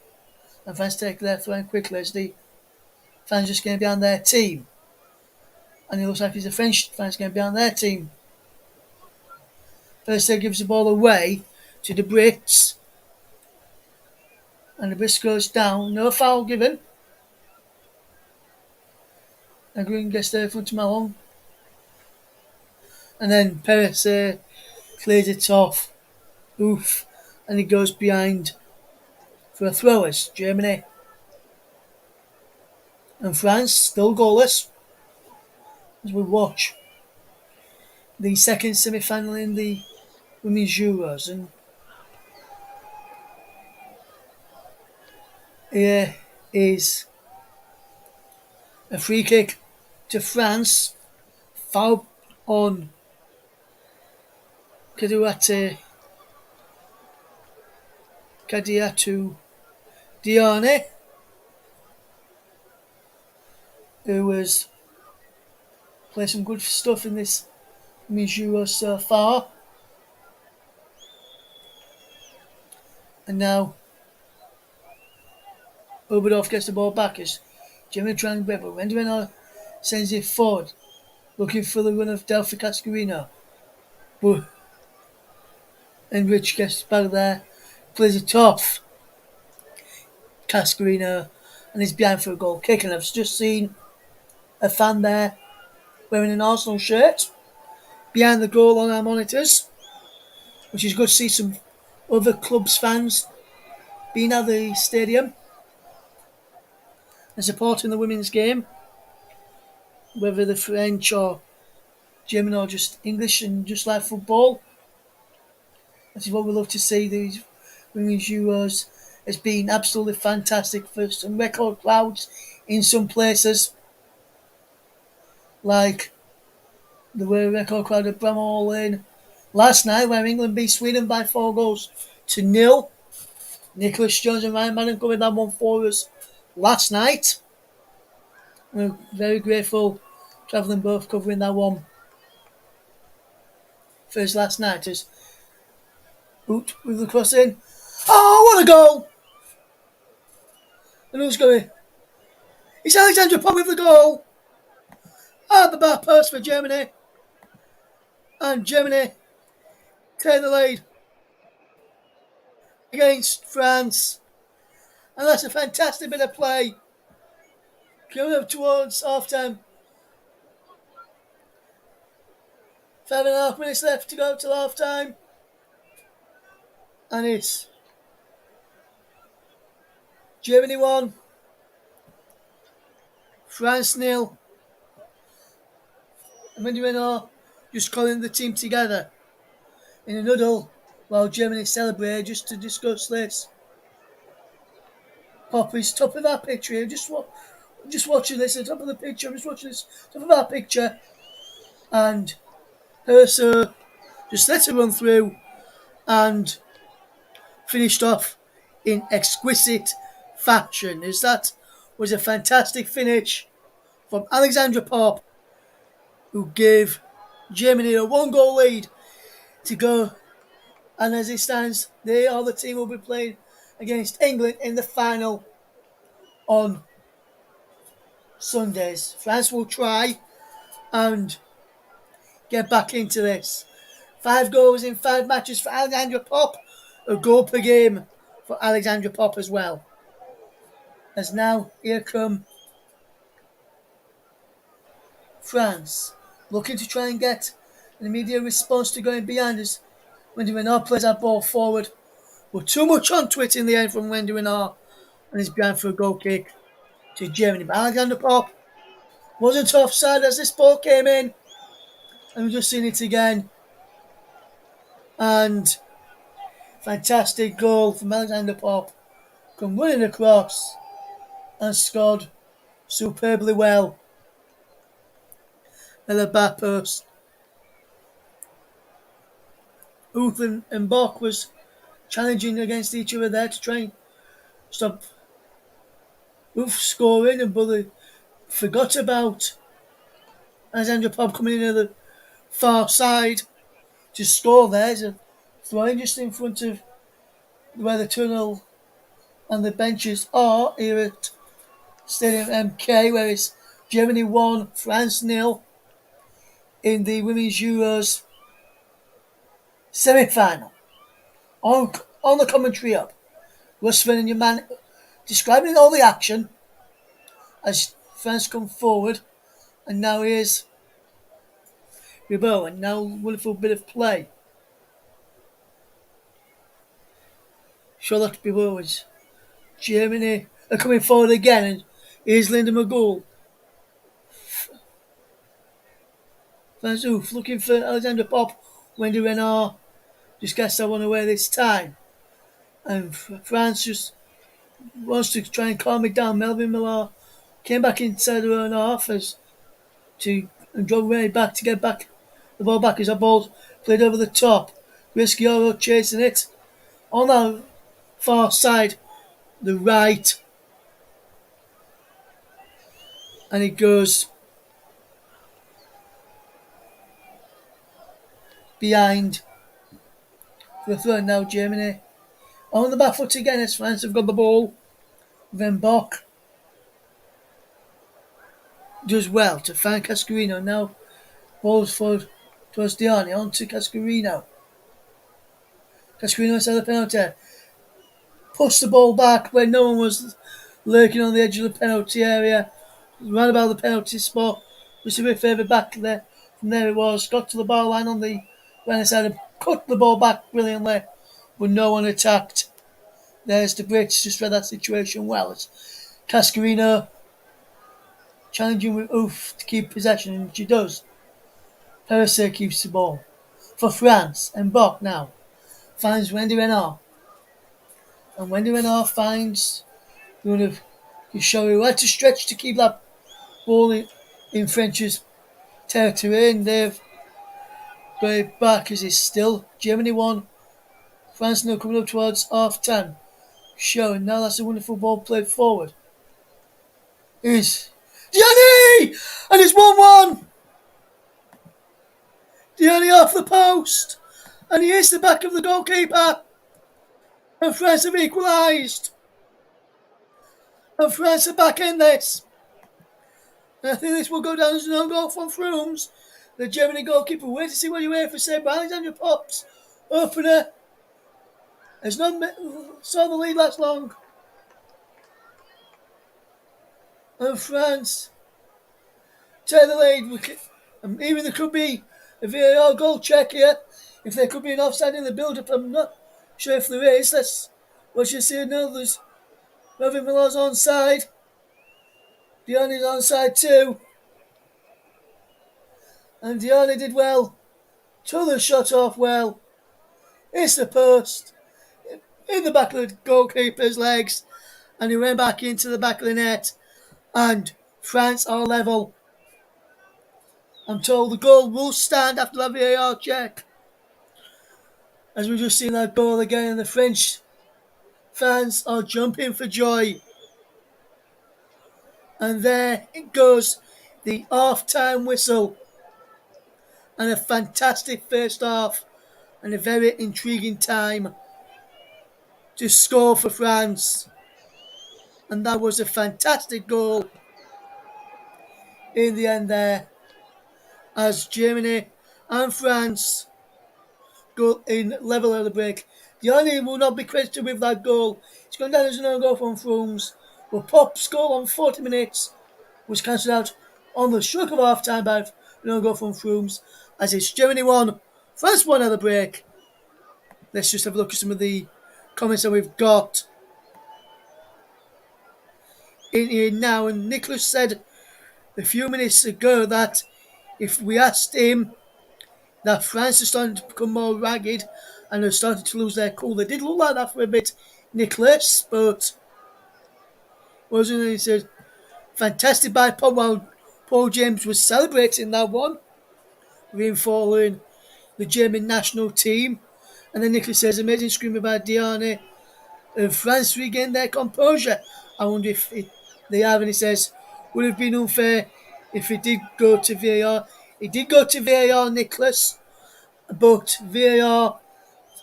And France take their throw in quickly as the fans just going behind their team. And it looks like it's the French fans going behind their team. First they gives the ball away to the Brits. And the Brits goes down. No foul given. And Green gets there in front of Malone. And then Perez clears it off. Oof. And he goes behind for a throw as Germany and France still goalless as we watch the second semi-final in the Women's Euros. And here is a free kick to France, foul on Kadiatu Diane, who has played some good stuff in this Women's Euros so far. And now Oberdorf gets the ball back as Germany trying to break, but Wendover sends it forward, looking for the run of Delphi Cascarino. But Enrich gets back there, plays it off Cascarino, and he's behind for a goal kick. And I've just seen a fan there wearing an Arsenal shirt behind the goal on our monitors, which is good to see some other clubs' fans being at the stadium and supporting the women's game, whether they're French or German or just English and just like football. This is what we love to see. These Women's Euros has been absolutely fantastic for some record crowds in some places, like the record crowd at Bramall Lane last night, where England beat Sweden by 4-0. Nicholas Jones and Ryan Madden covered that one for us last night. We're very grateful to have them both covering that one for us last night. As Boot with the cross in. Oh, what a goal! And who's going? It's Alexandra Popp with the goal! At the bar post for Germany. And Germany take the lead against France. And that's a fantastic bit of play. Coming up towards half time. 5.5 minutes left to go till half time. And it's Germany 1, France 0. And Wendy Renard just calling the team together in a huddle while Germany celebrate just to discuss this. Pop is top of that picture here. Just watching this at the top of the picture. I'm just watching this top of that picture. And Ursa just let it run through and finished off in exquisite fashion. As that was a fantastic finish from Alexandra Popp, who gave Germany a 1-goal lead to go. And as it stands, they are the team who will be playing against England in the final on Sundays. France will try and get back into this. 5 goals in 5 matches for Alexandra Popp. A goal per game for Alexandra Popp as well. As now, here come France, looking to try and get an immediate response to going behind us. Wendy Renard plays that ball forward. But too much onto it in the end from Wendy Renard, and he's behind for a goal kick to Germany. But Alexander Popp wasn't offside as this ball came in, and we've just seen it again. And fantastic goal from Alexander Popp, come running across and scored superbly well at the back post. Uth and Bock was challenging against each other there to try and stop Uth scoring, and Bully forgot about Alexander Popp coming in at the far side to score there. So throwing just in front of where the tunnel and the benches are here at Stadium MK, where it's Germany 1, France 0 in the Women's Euros semi-final. On the commentary up, Russell and your man describing all the action as France come forward, and now here's Ribot, and now wonderful bit of play. Charlotte Ribot is Germany are coming forward again, and here's Linda McGould. France looking for Alexander Popp. Wendy Renard just gets that one away this time. And France just wants to try and calm it down. Melvin Millar came back inside her own half and drove way back to get back the ball back as that ball played over the top. Rischioro chasing it on that far side, the right, and it goes behind for the throw. Now Germany on the back foot again as France have got the ball. Then Bock does well to find Cascarino. Now balls forward towards Diani, on to Cascarino. Cascarino inside the penalty. Pushed the ball back when no one was lurking on the edge of the penalty area. Ran about the penalty spot. Was a bit further back there. From there it was. Got to the bar line on the right side and cut the ball back brilliantly. But no one attacked. There's the Brits, just read that situation well. It's Cascarino challenging with Oof to keep possession, and she does. Perisset keeps the ball for France, and Bock now finds Wendy Renard. And Wendy Renard finds one of Kishori where to stretch to keep that ball in French's territory, and they've got it back as it's still Germany 1, France now coming up towards half time. Showing now that's a wonderful ball played forward. Here's Diani! And it's 1-1! Diani off the post! And he hits the back of the goalkeeper! And France have equalised! And France are back in this! And I think this will go down as no goal from Frooms. The Germany goalkeeper, wait to see what you hear for say by Alexander Popp's opener. Has not saw the lead last long. And France take the lead. Even there could be a VAR goal check here. If there could be an offside in the build-up, I'm not sure if there is. That's what you see now. There's Melvin Millar's onside. Diani's onside too. And Diani did well. Took the shot off well. It's the post. In the back of the goalkeeper's legs. And he went back into the back of the net. And France are level. I'm told the goal will stand after the VAR check. As we've just seen that goal again, and the French fans are jumping for joy. And there it goes, the half-time whistle. and a fantastic first half and a very intriguing time to score for France. And that was a fantastic goal in the end there as Germany and France go in level at the break. Gianni will not be credited with that goal. It's gone down as no goal from Frooms. But Pop's goal on 40 minutes was cancelled out on the stroke of half time by no goal from Frooms. As it's Germany 1, France 1 at the break. Let's just have a look at some of the comments that we've got in here now. And Nicholas said a few minutes ago that if we asked him that France is starting to become more ragged and are starting to lose their cool. They did look like that for a bit, Nicholas, but wasn't it? He said, fantastic by Paul while Paul James was celebrating that one, reinforcing the German national team. And then Nicholas says, amazing scream by Diane. France regained their composure. I wonder if they have. And he says, would have been unfair if it did go to VAR. It did go to VAR, Nicholas, but VAR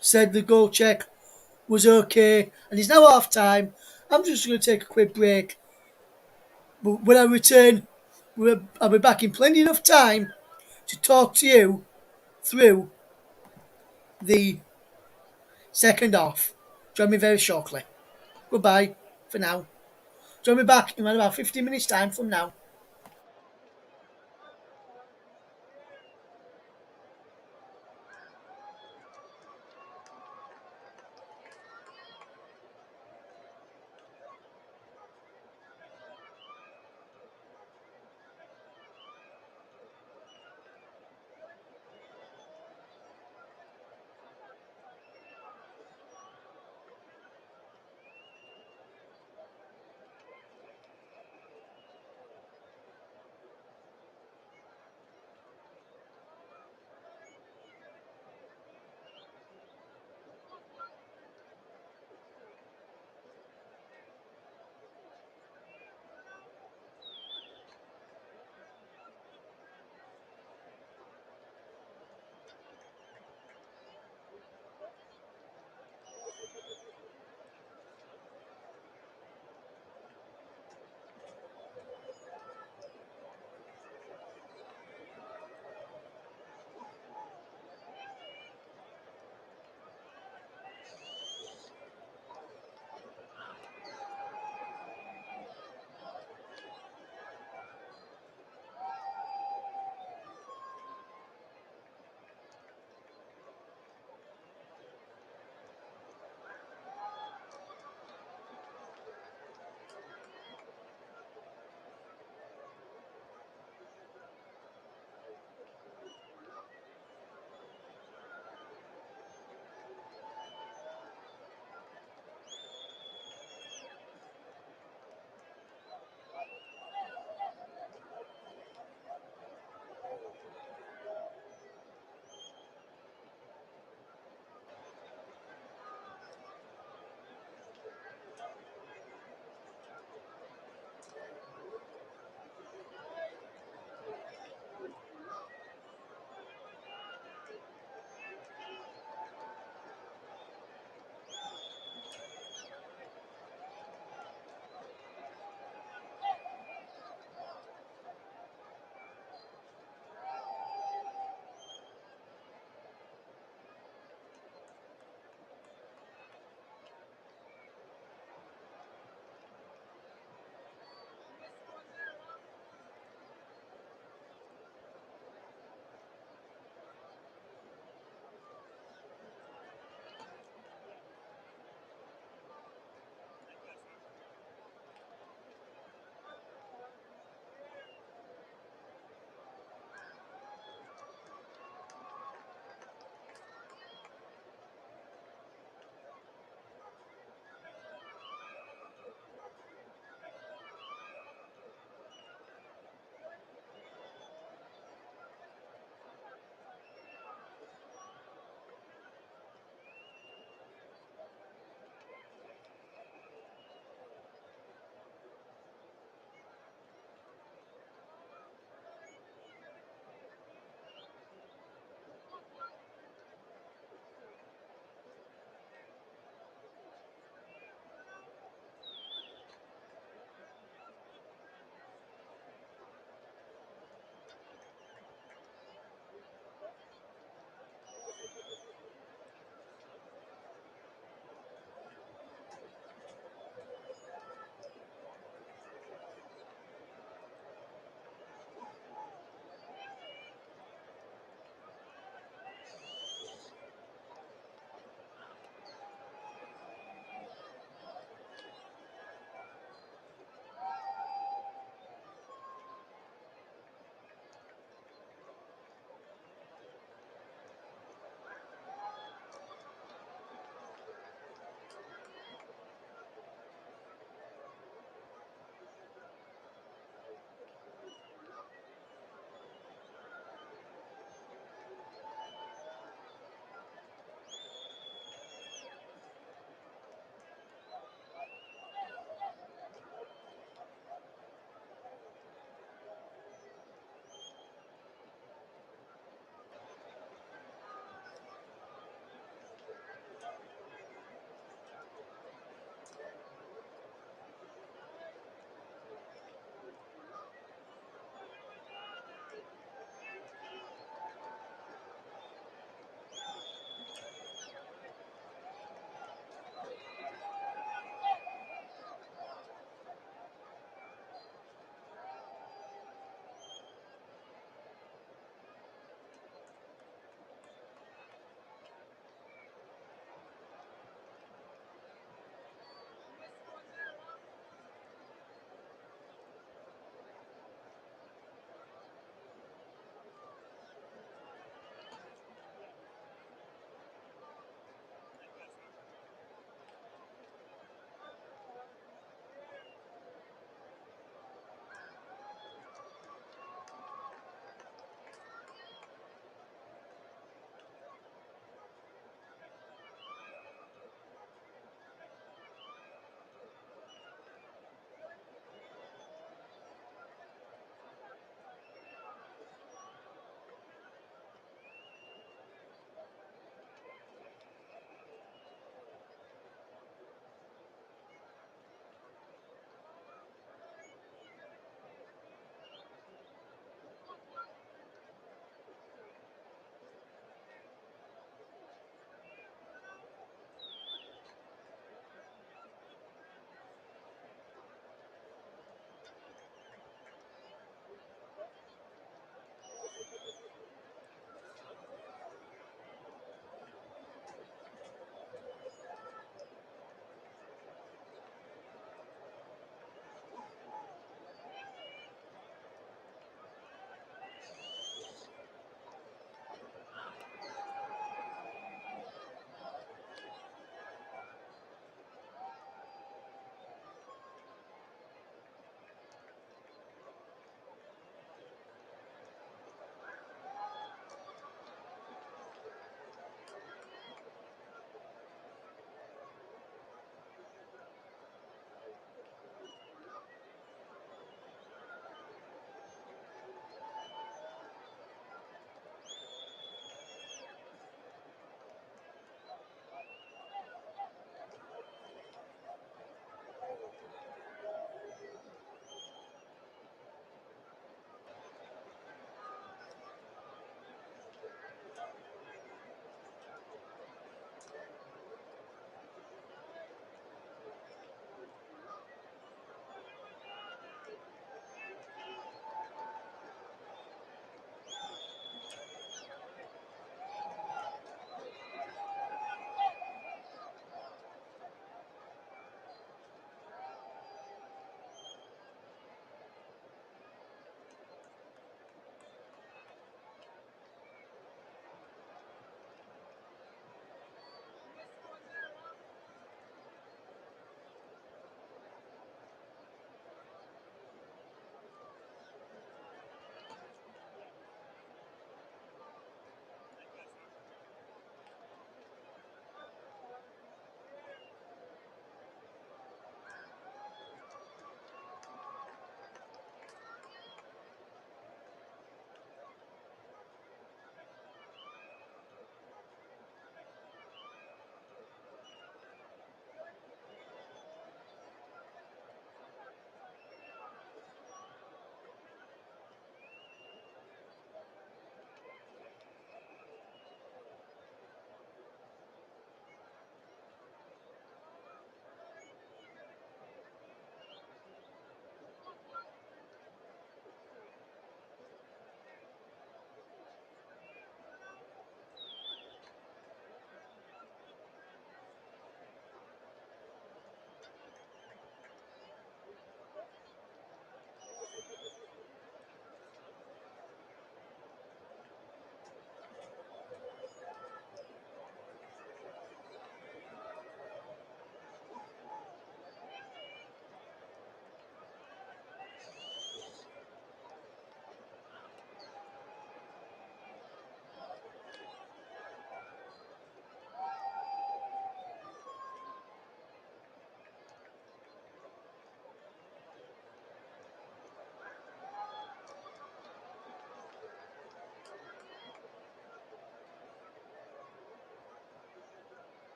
said the goal check was okay, and it's now half time. I'm just going to take a quick break, but when I return, I'll be back in plenty enough time to talk to you through the second half. Join me very shortly. Goodbye for now. Join me back in about 15 minutes' time from now.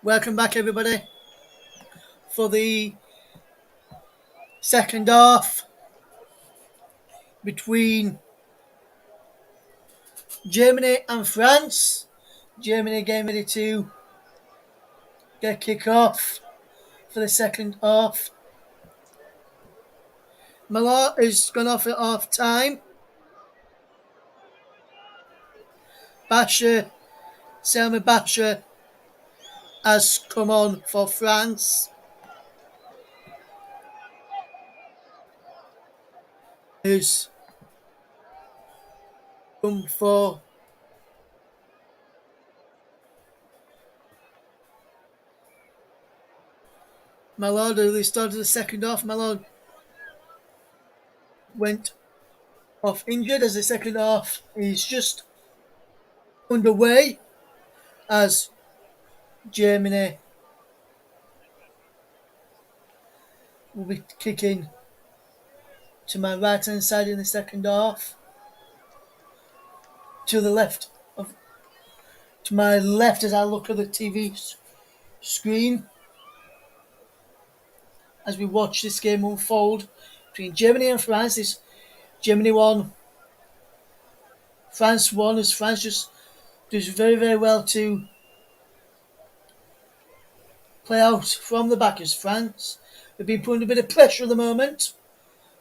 Welcome back, everybody, for the second half between Germany and France. Germany getting ready to get kick off for the second half. Malot has gone off at half time. Basher, Selma Basher has come on for France. Who's come for Malot, who started the second half. Malot went off injured as the second half is just underway as Germany will be kicking to my right hand side in the second half. To my left as I look at the TV screen as we watch this game unfold between Germany and France. This Germany won, France won, as France just does very, very well to play out from the back as France have been putting a bit of pressure at the moment.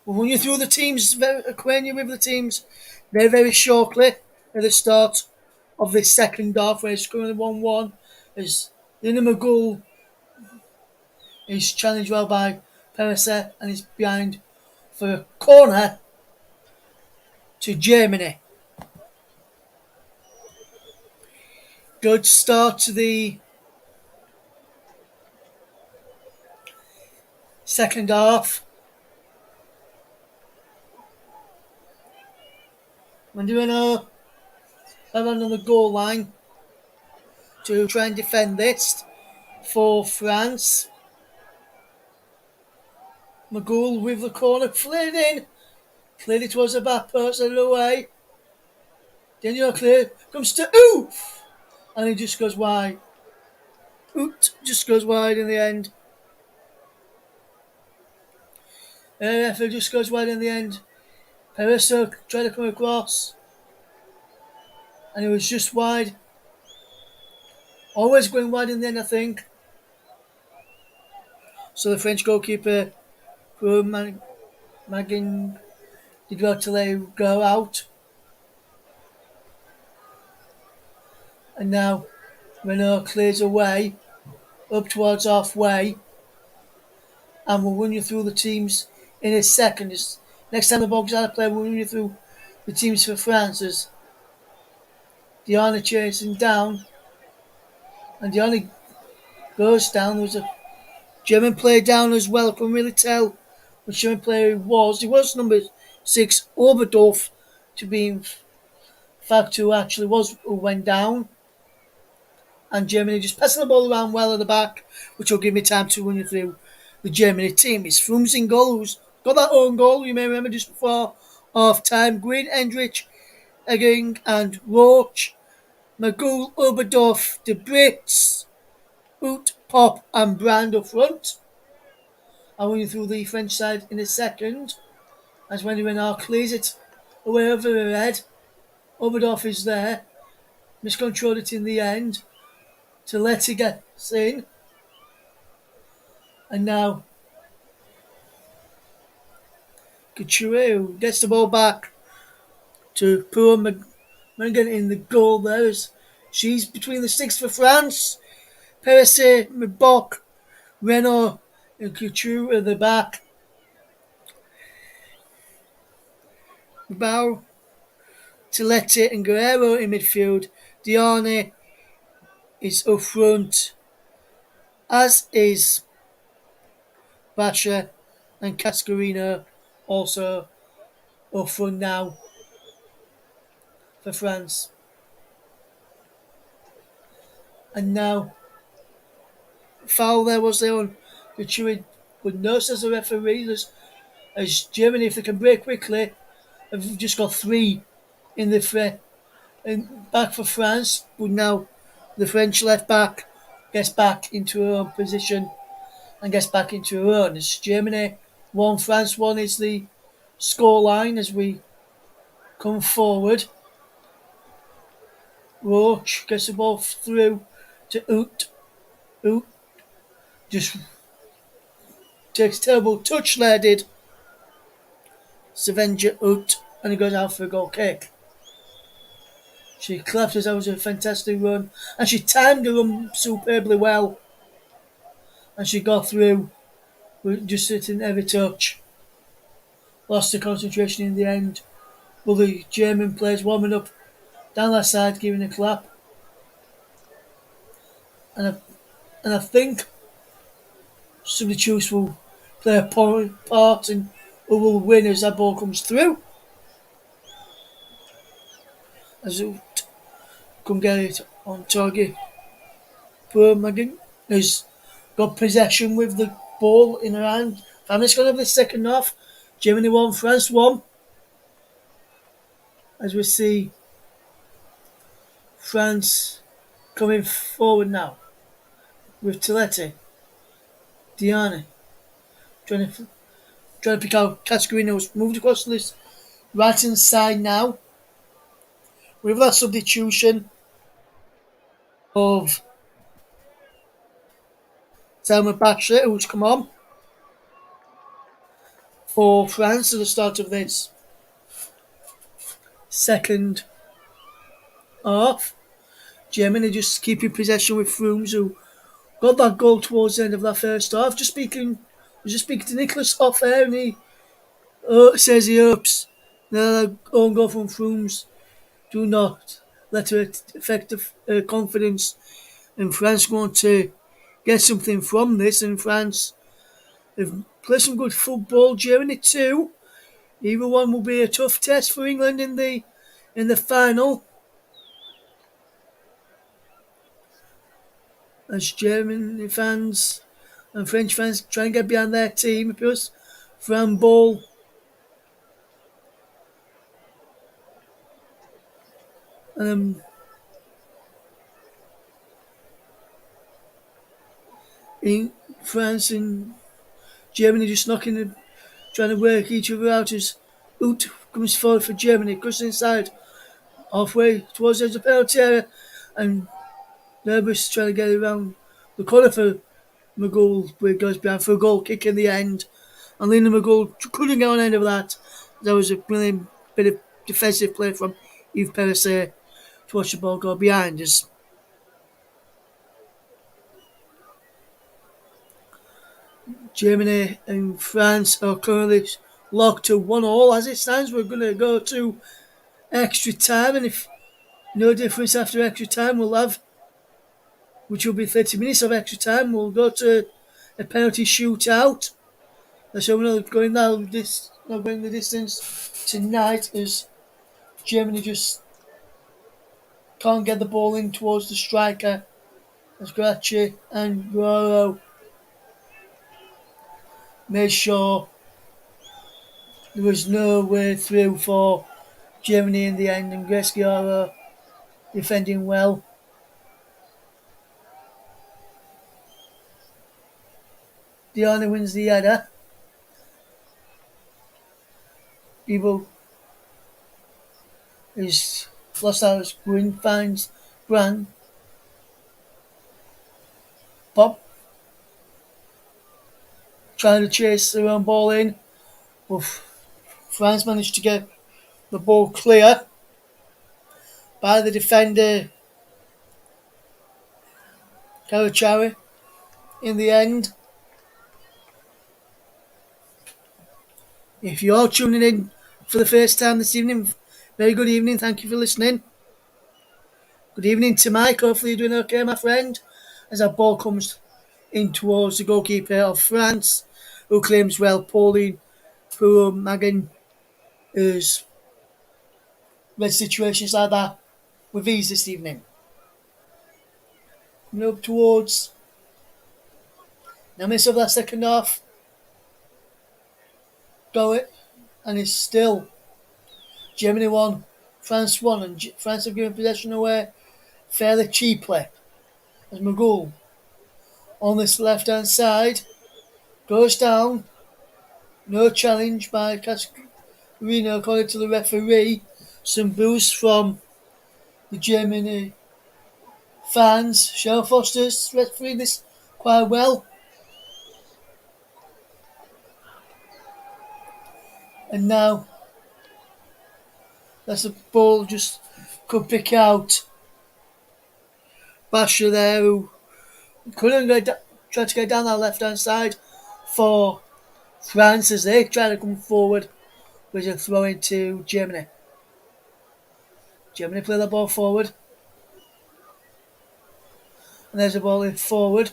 We'll run you through the teams, acquaint you with the teams very, very shortly at the start of this second half, where it's currently 1-1 as Lina Magul is challenged well by Perese and is behind for a corner to Germany. Good start to the second half. Manduino around on the goal line to try and defend this for France. Magul with the corner, flared in. Clearly towards the back post, and away. Daniel clear, comes to Oof! And he just goes wide. Oot, just goes wide in the end. It just goes wide in the end. Pereso tried to come across. And it was just wide. Always going wide in the end, I think. So the French goalkeeper, Magin, did well to let him go out. And now Renault clears away, up towards halfway. And we'll run you through the teams in a second. Next time the ball's out of play, we'll run you through the teams for France. As Diana chasing down. And Diana goes down. There was a German player down as well. I couldn't really tell which German player he was. He was number 6, Oberdorf, to be in fact who actually was who went down. And Germany just passing the ball around well at the back, which will give me time to run you through the Germany team. It's Frums in goal, who's got that own goal, you may remember, just before half time. Green, Endrich, Egging, and Roach. Magul, Oberdorf, De Brits, Oot, Pop, and Brand up front. I'll run you through the French side in a second. As when Renard clears it away over her head. Oberdorf is there. Miscontrolled it in the end to let it get in. And now Couture gets the ball back to poor Megan in the goal there. As she's between the sticks for France. Perese, Mbok, Renault, and Couture at the back. Bow, Tillette, and Guerrero in midfield. Diane is up front, as is Basha and Cascarino also up front now for France. And now, foul there was there on Couture, but no says the referee. As Germany, if they can break quickly, have just got 3 in the back for France, but now the French left back gets back into her own position and gets back into her own. It's Germany 1, France 1 is the scoreline as we come forward. Roach gets the ball through to Oot. Oot just takes a terrible touch there, did Svenja Oot, and he goes out for a goal kick. She clapped as that was a fantastic run, and she timed the run superbly well, and she got through with just sitting every touch. Lost the concentration in the end. But the German players warming up down that side, giving a clap, and I think substitutes will play a part in who will win as that ball comes through. As it come get it on target. Poor Megan has got possession with the ball in her hand. Family's going to have the second half. Germany 1, France 1. As we see France coming forward now with Toletti, Diane, trying to pick out Cascarino, who's moved across this right hand side now with that substitution of Selma Batcher, who's come on for France at the start of this second half. Germany just keeping possession with Frooms, who got that goal towards the end of that first half. Just speaking to Nicholas off air, and he says he hopes the own goal from Frooms do not let her affect her confidence. And France want to get something from this, and France have played some good football. Germany too. Either one will be a tough test for England in the final. As German fans and French fans try and get behind their team, because Fran Ball in France and Germany just trying to work each other out as Oot comes forward for Germany, goes inside halfway towards the penalty area, and Nervous trying to get around the corner for McGould, where it goes behind for a goal kick in the end. And Lena McGould couldn't get on any of that. There was a brilliant bit of defensive play from Yves Perisset to watch the ball go behind us. Germany and France are currently locked to 1-1. As it stands, we're going to go to extra time, and if no difference after extra time, we'll have, which will be 30 minutes of extra time, we'll go to a penalty shootout. So we're not going the distance tonight, as Germany just can't get the ball in towards the striker, as Grachi and Guerrero made sure there was no way through for Germany in the end, and Grace Guerrero defending well. Diana wins the header. Evil is lost out as Gwyn finds Gran. Pop trying to chase their own ball in. But France managed to get the ball clear by the defender Karachawi in the end. If you're tuning in for the first time this evening, very good evening, thank you for listening. Good evening to Mike, hopefully you're doing okay, my friend, as that ball comes in towards the goalkeeper of France, who claims well Pauline through Magan has read situations like that with ease this evening. Coming up towards the miss of that second half. Go it, and it's still Germany 1, France 1, and France have given possession away fairly cheaply as McGould on this left hand side. Goes down. No challenge by Cascarino according to the referee. Some boos from the Germany fans. Cheryl Foster's refereeing this quite well. And now that's a ball just could pick out Basher there, who couldn't try to get down that left hand side for France as they try to come forward with a throw into Germany. Germany play the ball forward. And there's a ball in forward.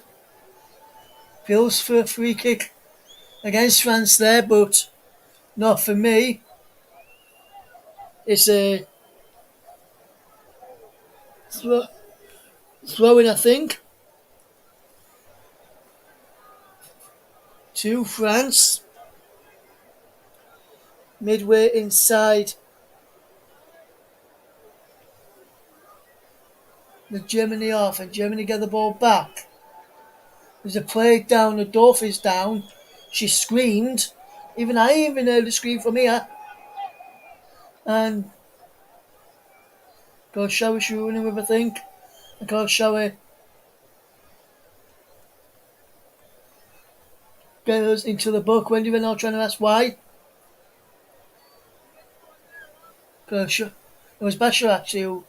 Feels for a free kick against France there, but not for me. It's a throw in, I think, to France. Midway inside the Germany off, and Germany get the ball back. There's a play down, the Dorf is down. She screamed. I even heard a scream from here. And Coach Shower shooting with, I think. And Coach Shower goes into the book. Wendy Renault trying to ask why. Coach, it was Basher actually who.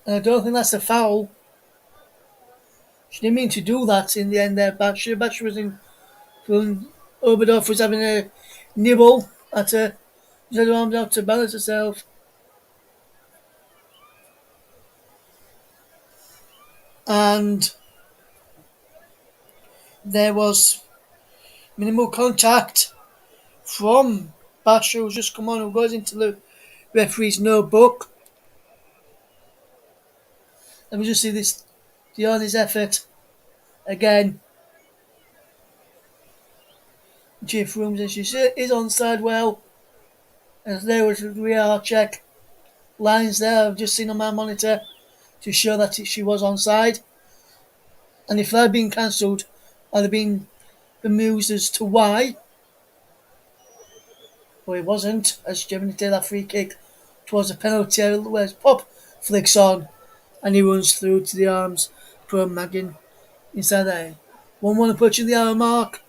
And I don't think that's a foul. She didn't mean to do that in the end there. Basher was in. Oberdorf was having a nibble at her. She had her arms out to balance herself. And there was minimal contact from Basher, who's just come on, who goes into the referee's notebook. Let me just see this Diana's effort again. Jeff Rooms, and she is onside well. And there was a VAR check. Lines there, I've just seen on my monitor to show that she was onside. And if that had been cancelled, I'd have been bemused as to why. But it wasn't, as Germany did that free kick towards a penalty area where Pop flicks on and he runs through to the arms from Magin inside there. 1-1 approaching the hour mark.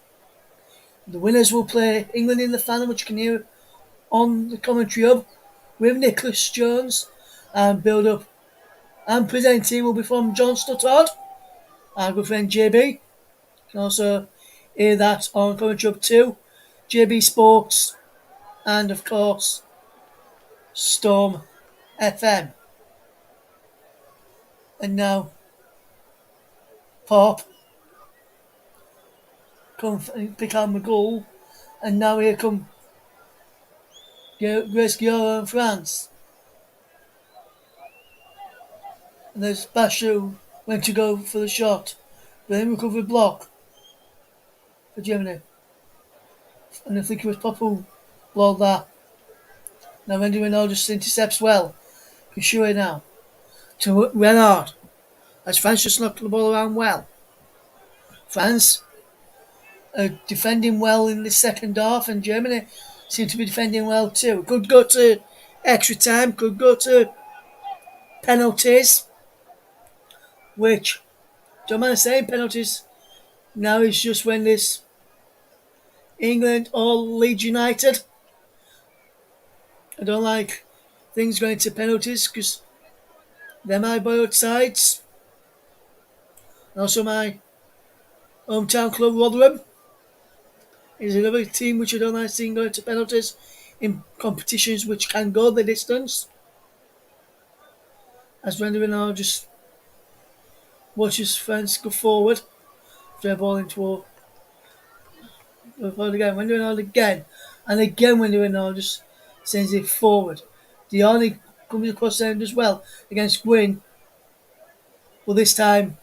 The winners will play England in the final, which you can hear on the commentary hub with Nicholas Jones, and build up and presenting will be from John Stuttard, our good friend JB. You can also hear that on commentary hub too, JB Sports, and of course Storm FM. And now Pop come pick out McGull, and now here come Grace Giora and France. And there's Basher who went to go for the shot, but then recovered block for Germany. And I think it was Pop who blocked that. Now Wendy Renard just intercepts well. Kishua now to Renard, as France just knocked the ball around well. France are defending well in the second half, and Germany seem to be defending well too. Could go to extra time, could go to penalties, which, don't mind saying, penalties now is just when this England or Leeds United. I don't like things going to penalties because they're my both sides. And also my hometown club Rotherham is another team which I don't like seeing going to penalties in competitions which can go the distance. As Randy Renard just watches France go forward. They're ball into again. Randy Renard again. And again Randy Renard just sends it forward. Diani comes across the end as well against Gwyn. Well, this time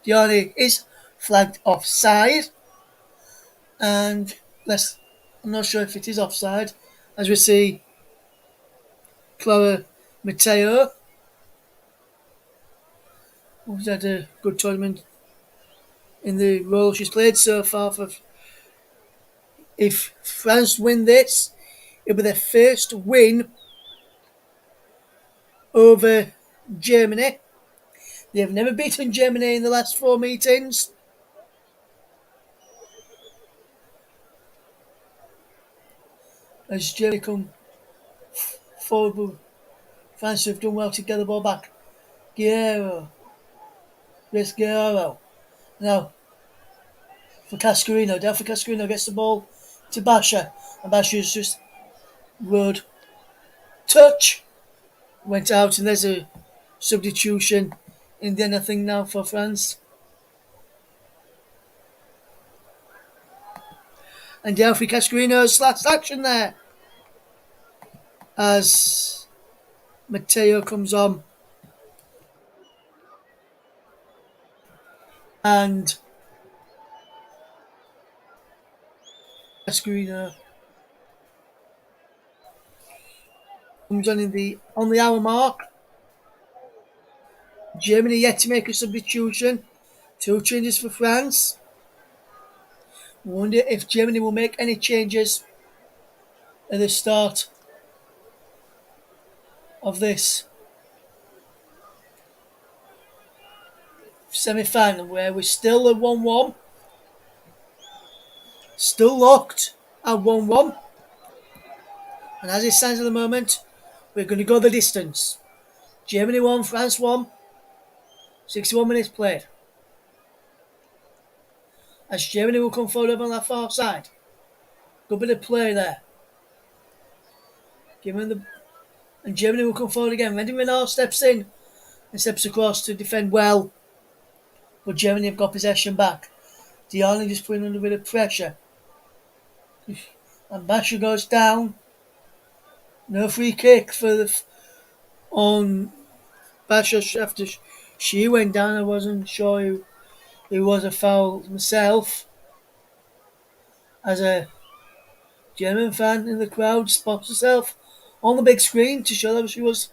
Diani is flagged offside. And I'm not sure if it is offside, as we see Clara Matteo, who's had a good tournament in the role she's played so far. If France win this, it'll be their first win over Germany. They have never beaten Germany in the last 4 meetings. As Germany come forward, France have done well to get the ball back. Guerrero. Chris Guerrero. Now, for Cascarino. Down for Cascarino. Gets the ball to Basha. And Basha's just road touch. Went out, and there's a substitution in the end, I think, now for France. And down for Cascarino's last action there. As Matteo comes on. And Cascarino comes on on the hour mark. Germany yet to make a substitution. 2 changes for France. Wonder if Germany will make any changes at the start of this semi-final, where we're still at 1-1. Still locked at 1-1. And as it stands at the moment, we're going to go the distance. Germany won, France won. 61 minutes played. As Germany will come forward on that far side. Good bit of play there. And Germany will come forward again. Wendy Renard steps in and steps across to defend well. But Germany have got possession back. Diani just putting under a bit of pressure. And Basha goes down. No free kick on Basha after she went down. I wasn't sure who it was a foul myself. As a German fan in the crowd spots herself on the big screen to show that she was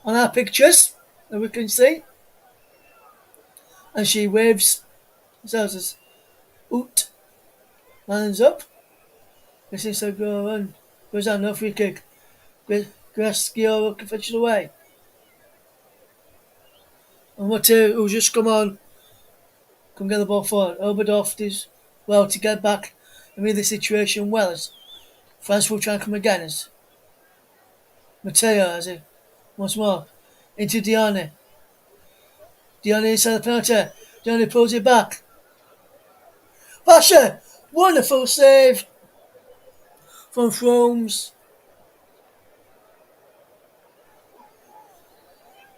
on our pictures that we can see. And she waves herself as oot. Lands up. This is a go and goes down, no free kick. Graschioro can fetch it away. And Matteo, who's just come get the ball forward. Oberdorf is well to get back and read the situation well, as France will try and come again as Matteo has it once more into Diani. Diani inside the penalty. Diani pulls it back. Basha! Wonderful save from Fromes.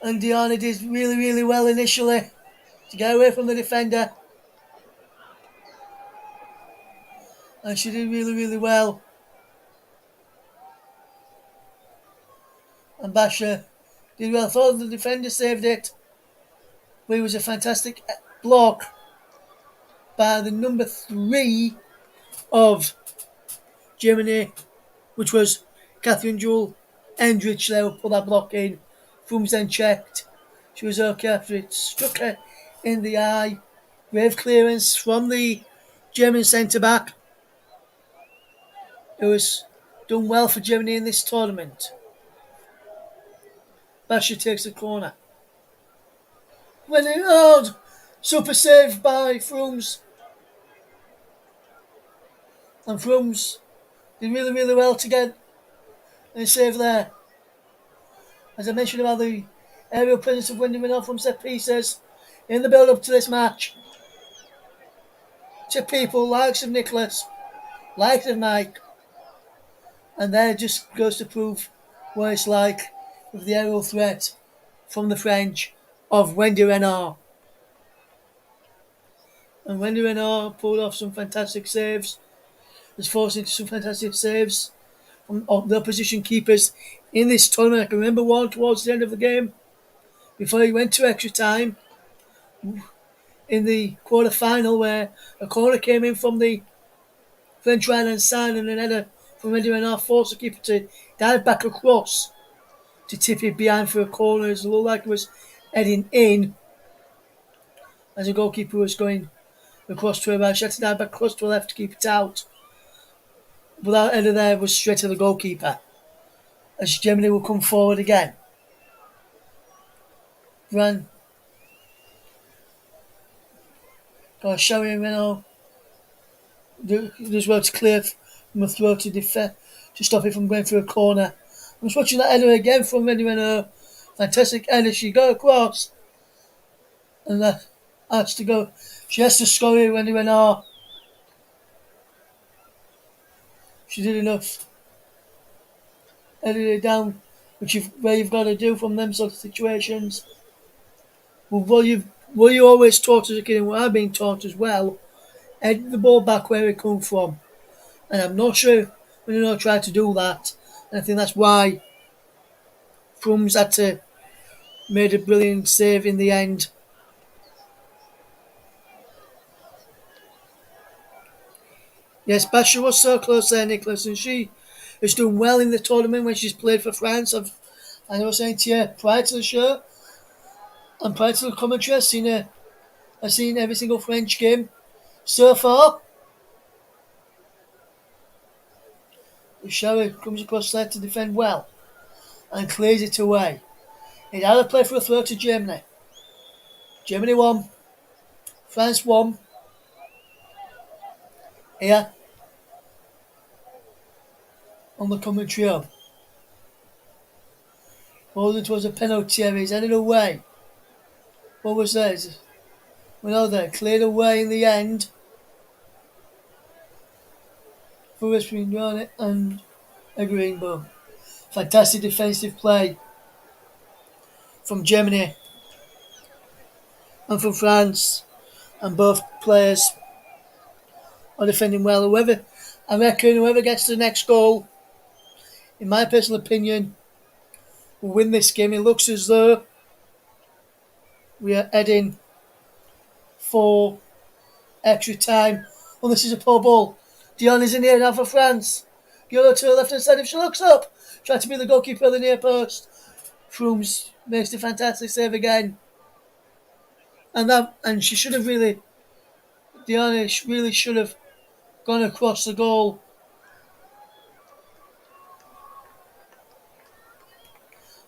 And Diani did really, really well initially to get away from the defender. And she did really, really well. And Basha did well. I thought the defender saved it. But it was a fantastic block by the number 3 of Germany, which was Catherine Jewel Endrich. They would put that block in. Frooms then checked. She was okay after it struck her in the eye. Brave clearance from the German centre-back. It was done well for Germany in this tournament. Basha takes the corner. When it hard, super save by Frooms. And Frooms did really, really well to get a save there. As I mentioned about the aerial presence of Wendy Renard from set pieces in the build-up to this match. To people likes of Nicholas, likes of Mike. And there just goes to prove what it's like with the aerial threat from the French of Wendy Renard. And Wendy Renard pulled off some fantastic saves. Was forced into some fantastic saves from the opposition keepers in this tournament. I can remember one towards the end of the game, before he went to extra time, in the quarter-final, where a corner came in from the French right-hand side and an header from Wendy Renard forced the keeper to dive back across to tip it behind for a corner. It looked like it was heading in as the goalkeeper was going across to her right. She had to dive back across to her left to keep it out. But that header there was straight to the goalkeeper. As Germany will come forward again. Ran. Got Sherry Renault. Does well to clear from a throw to defend to stop it from going through a corner. I was watching that header again from Wendy Renault. Fantastic header. She got across. And that has to go. She has to score it when they went, oh, she did enough. Headed it down, which where you've got to do from them sort of situations. Well, what you always taught as a kid, and what I've been taught as well, head the ball back where it come from. And I'm not sure when you try to do that. And I think that's why Frums had to made a brilliant save in the end. Yes, Basha was so close there, Nicholas, and she has done well in the tournament when she's played for France. I was saying to you prior to the show and prior to the commentary, I've seen every single French game so far. Shower comes across there to defend well and clears it away. It had a play for a throw to Germany. Germany won. France won. Here on the commentary hub. Oh, it was a penalty area. He's headed away. What was that? Well, there, cleared away in the end for Western United and a green ball. Fantastic defensive play from Germany and from France, and both players are defending well. I reckon whoever gets the next goal, in my personal opinion, will win this game. It looks as though we are heading for extra time. Well, this is a poor ball. Dion is in here now for France. Euro to the left hand side if she looks up. Trying to be the goalkeeper of the near post. Frooms makes a fantastic save again. And she should have really, Dion really should have gone across the goal.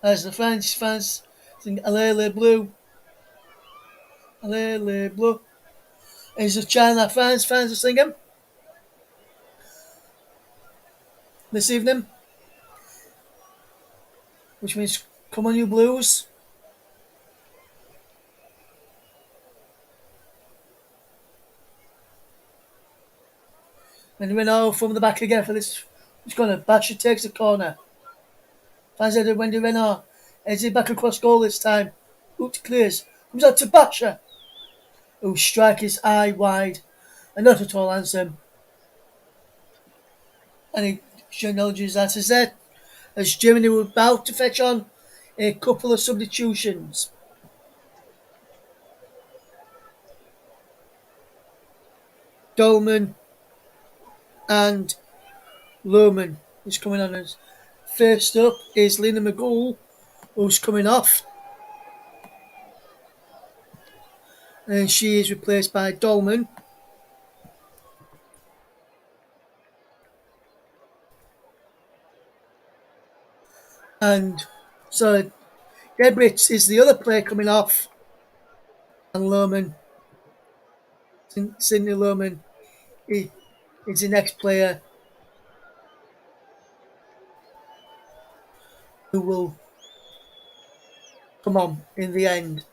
As the French fans sing Allez les Bleus. Allez les Bleus. Is the chant that fans are singing this evening, which means come on you Blues. And we know from the back again for this. It's going to Basher takes the corner. Fans headed Wendy Renard. Heads it back across goal this time. Out clears. Comes out to Basher. Who strike his eye wide. And not at all handsome. And he acknowledges that as that. As Germany were about to fetch on a couple of substitutions. Dolman and Lohman is coming on as first up is Lena McGool, who's coming off. And she is replaced by Dolman. And so Debritz is the other player coming off. And Lohman, Sidney Lohman, is the next player who will come on in the end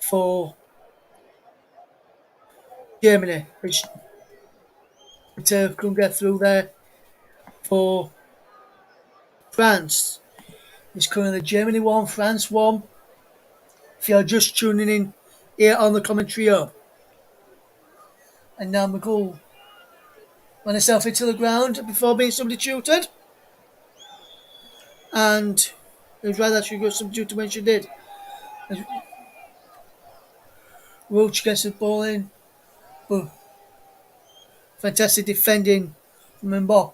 for Germany, which couldn't get through there for France. It's currently Germany 1, France 1. If you're just tuning in here on the commentary up. And now McGool ran herself into the ground before being substituted. And it was rather she got substituted when she did. Roach gets the ball in. Oh, fantastic defending from Mbok.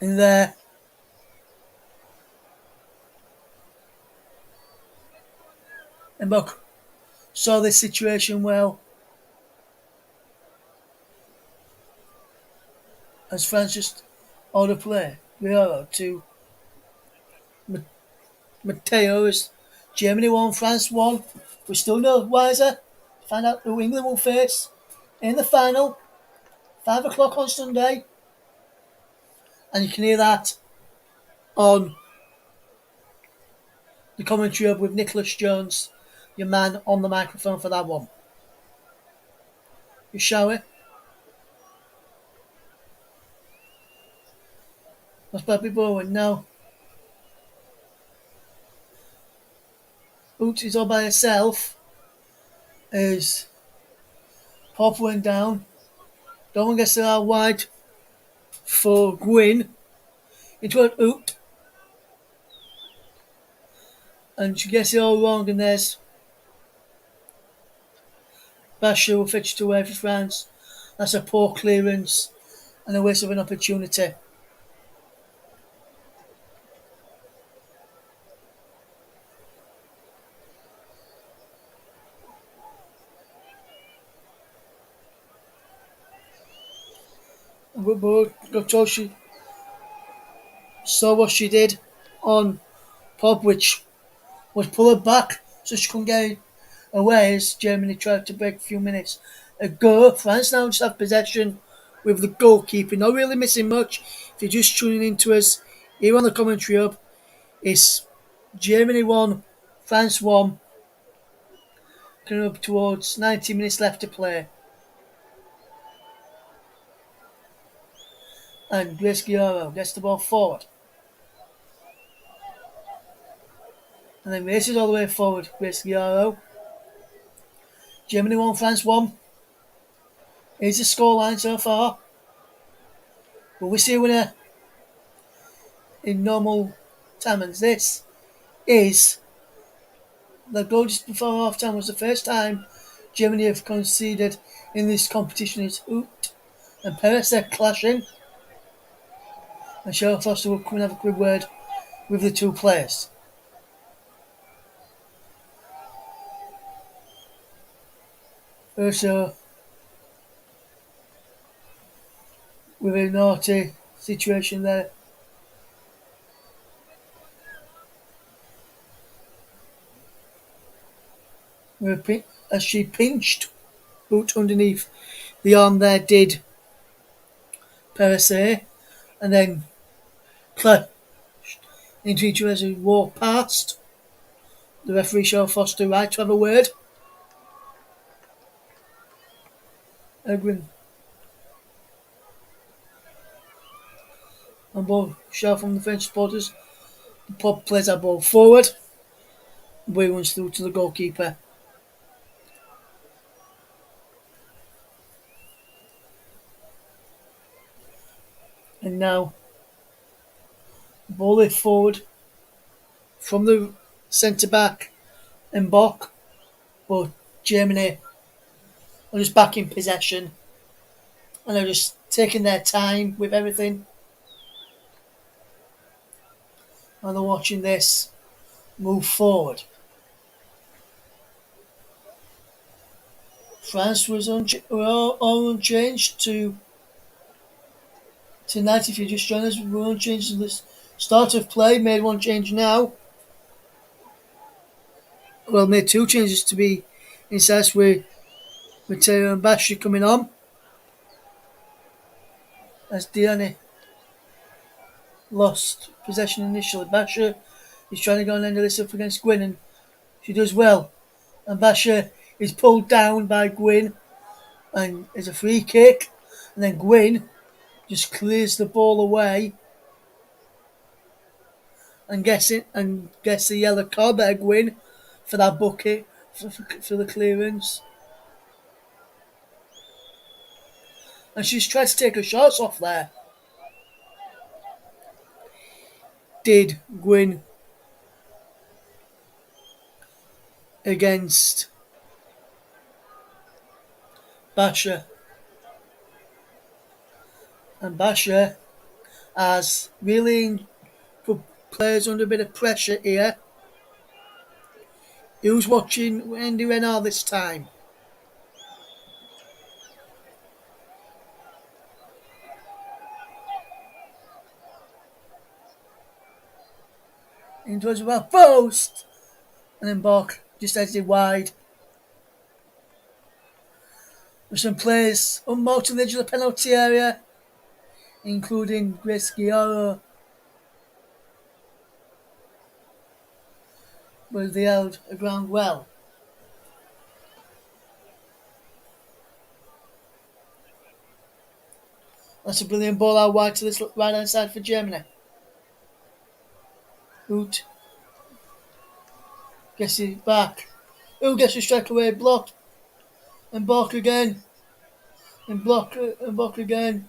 In there. And Buck saw this situation well as France just out of play. Riero to Matteo as Germany won, France won. We're still no wiser. Find out who England will face in the final, 5 o'clock on Sunday. And you can hear that on the commentary with Nicholas Jones, your man on the microphone for that one. You shall we? That's Bobby Bowen now. Oots is all by herself as Pop went down. Dolan gets it out wide for Gwyn into an Oot. And she gets it all wrong, and there's Basher will fetch it away for France. That's a poor clearance and a waste of an opportunity. Gotoshi saw what she did on Pop, which was pull her back so she couldn't get away as Germany tried to break a few minutes ago. France now just have possession with the goalkeeper. Not really missing much. If you're just tuning into us here on the commentary hub, it's Germany 1, France 1. Coming up towards 90 minutes left to play. And Grace Gioro gets the ball forward. And then races all the way forward, Grace Gioro. Germany 1, France 1. Here's the scoreline so far. But we see a winner in normal time, and this is the goal just before half time was the first time Germany have conceded in this competition. Is Oot and Perez are clashing, and Cheryl Foster will come and have a quick word with the two players. Also, with a naughty situation there. As she pinched Boot underneath the arm there, did Perez, and then clashed into each other as they walked past. The referee Cheryl Foster right to have a word. Edwin and ball shot from the French supporters. The Pop plays that ball forward. The way runs through to the goalkeeper. And now the ball is forward from the centre back and Bock, but Germany are just back in possession and they're just taking their time with everything. And they're watching this move forward. France was all unchanged to 90. If you just join us, we're unchanged to the start of play. Made one change now. Well, made two changes to be incensed with Mateo and Basher coming on. As Diane lost possession initially. Basher is trying to go and end this up against Gwyn, and she does well. And Basher is pulled down by Gwyn, and it's a free kick. And then Gwyn just clears the ball away and gets the yellow card by Gwyn for that bucket for the clearance. And she's tried to take her shots off there. Did Gwyn against Basher. And Basher has really put players under a bit of pressure here. Who's watching Andy Renard this time? In towards the post, and then Bok just edged it wide. With some players unmarked on the edge of the penalty area, including Grace Gioro, but they held the ground well. That's a brilliant ball out wide to this right hand side for Germany. Hoot gets it back. Who gets the strike away? Blocked. And Bok again. And Bok again.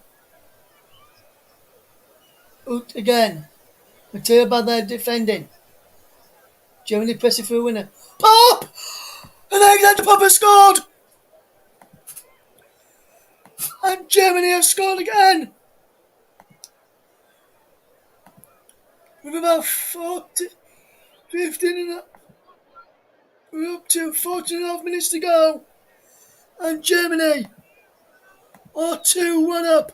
Hoot again. Mateo by there defending. Germany pressing for a winner. Pop! And Alexander Pop has scored! And Germany have scored again! With about 40, 15 and a, we're up to 14 and a half minutes to go. And Germany are 2-1 up.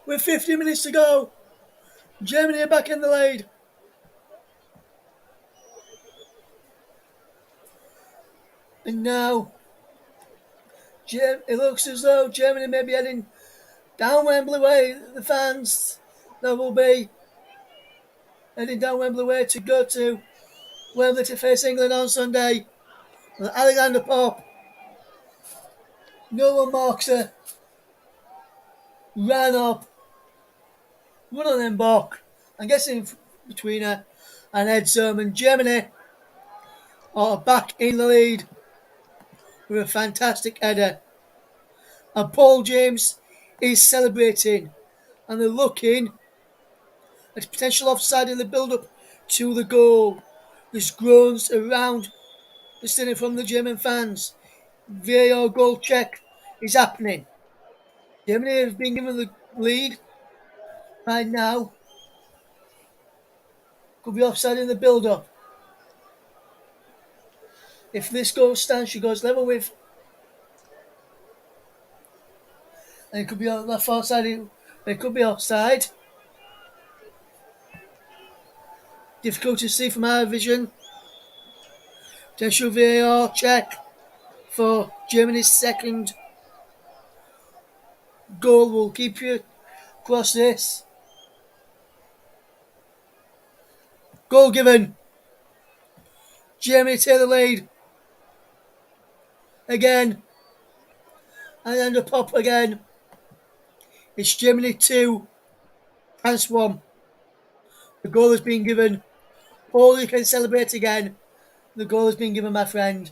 With 50 minutes to go. Germany are back in the lead. And now, it looks as though Germany may be heading down Wembley Way. The fans that will be heading down Wembley Way to go to Wembley to face England on Sunday. And Alexander Pop, no one marks her, ran up, one of them Bok. I'm guessing between her and Ed Zerman. Germany are back in the lead with a fantastic header. And Paul James is celebrating. And they're looking at potential offside in the build-up to the goal. There's groans around the stadium from the German fans. VAR goal check is happening. Germany have been given the lead right now. Could be offside in the build-up. If this goal stands, she goes level with. And it could be on that far side. It could be offside. Difficult to see from our vision. Potential VAR check for Germany's second goal. Will keep you across this. Goal given. Germany take the lead. Again. And then the Pop again. It's Germany 2, France 1. The goal has been given. Paul, you can celebrate again. The goal has been given, my friend.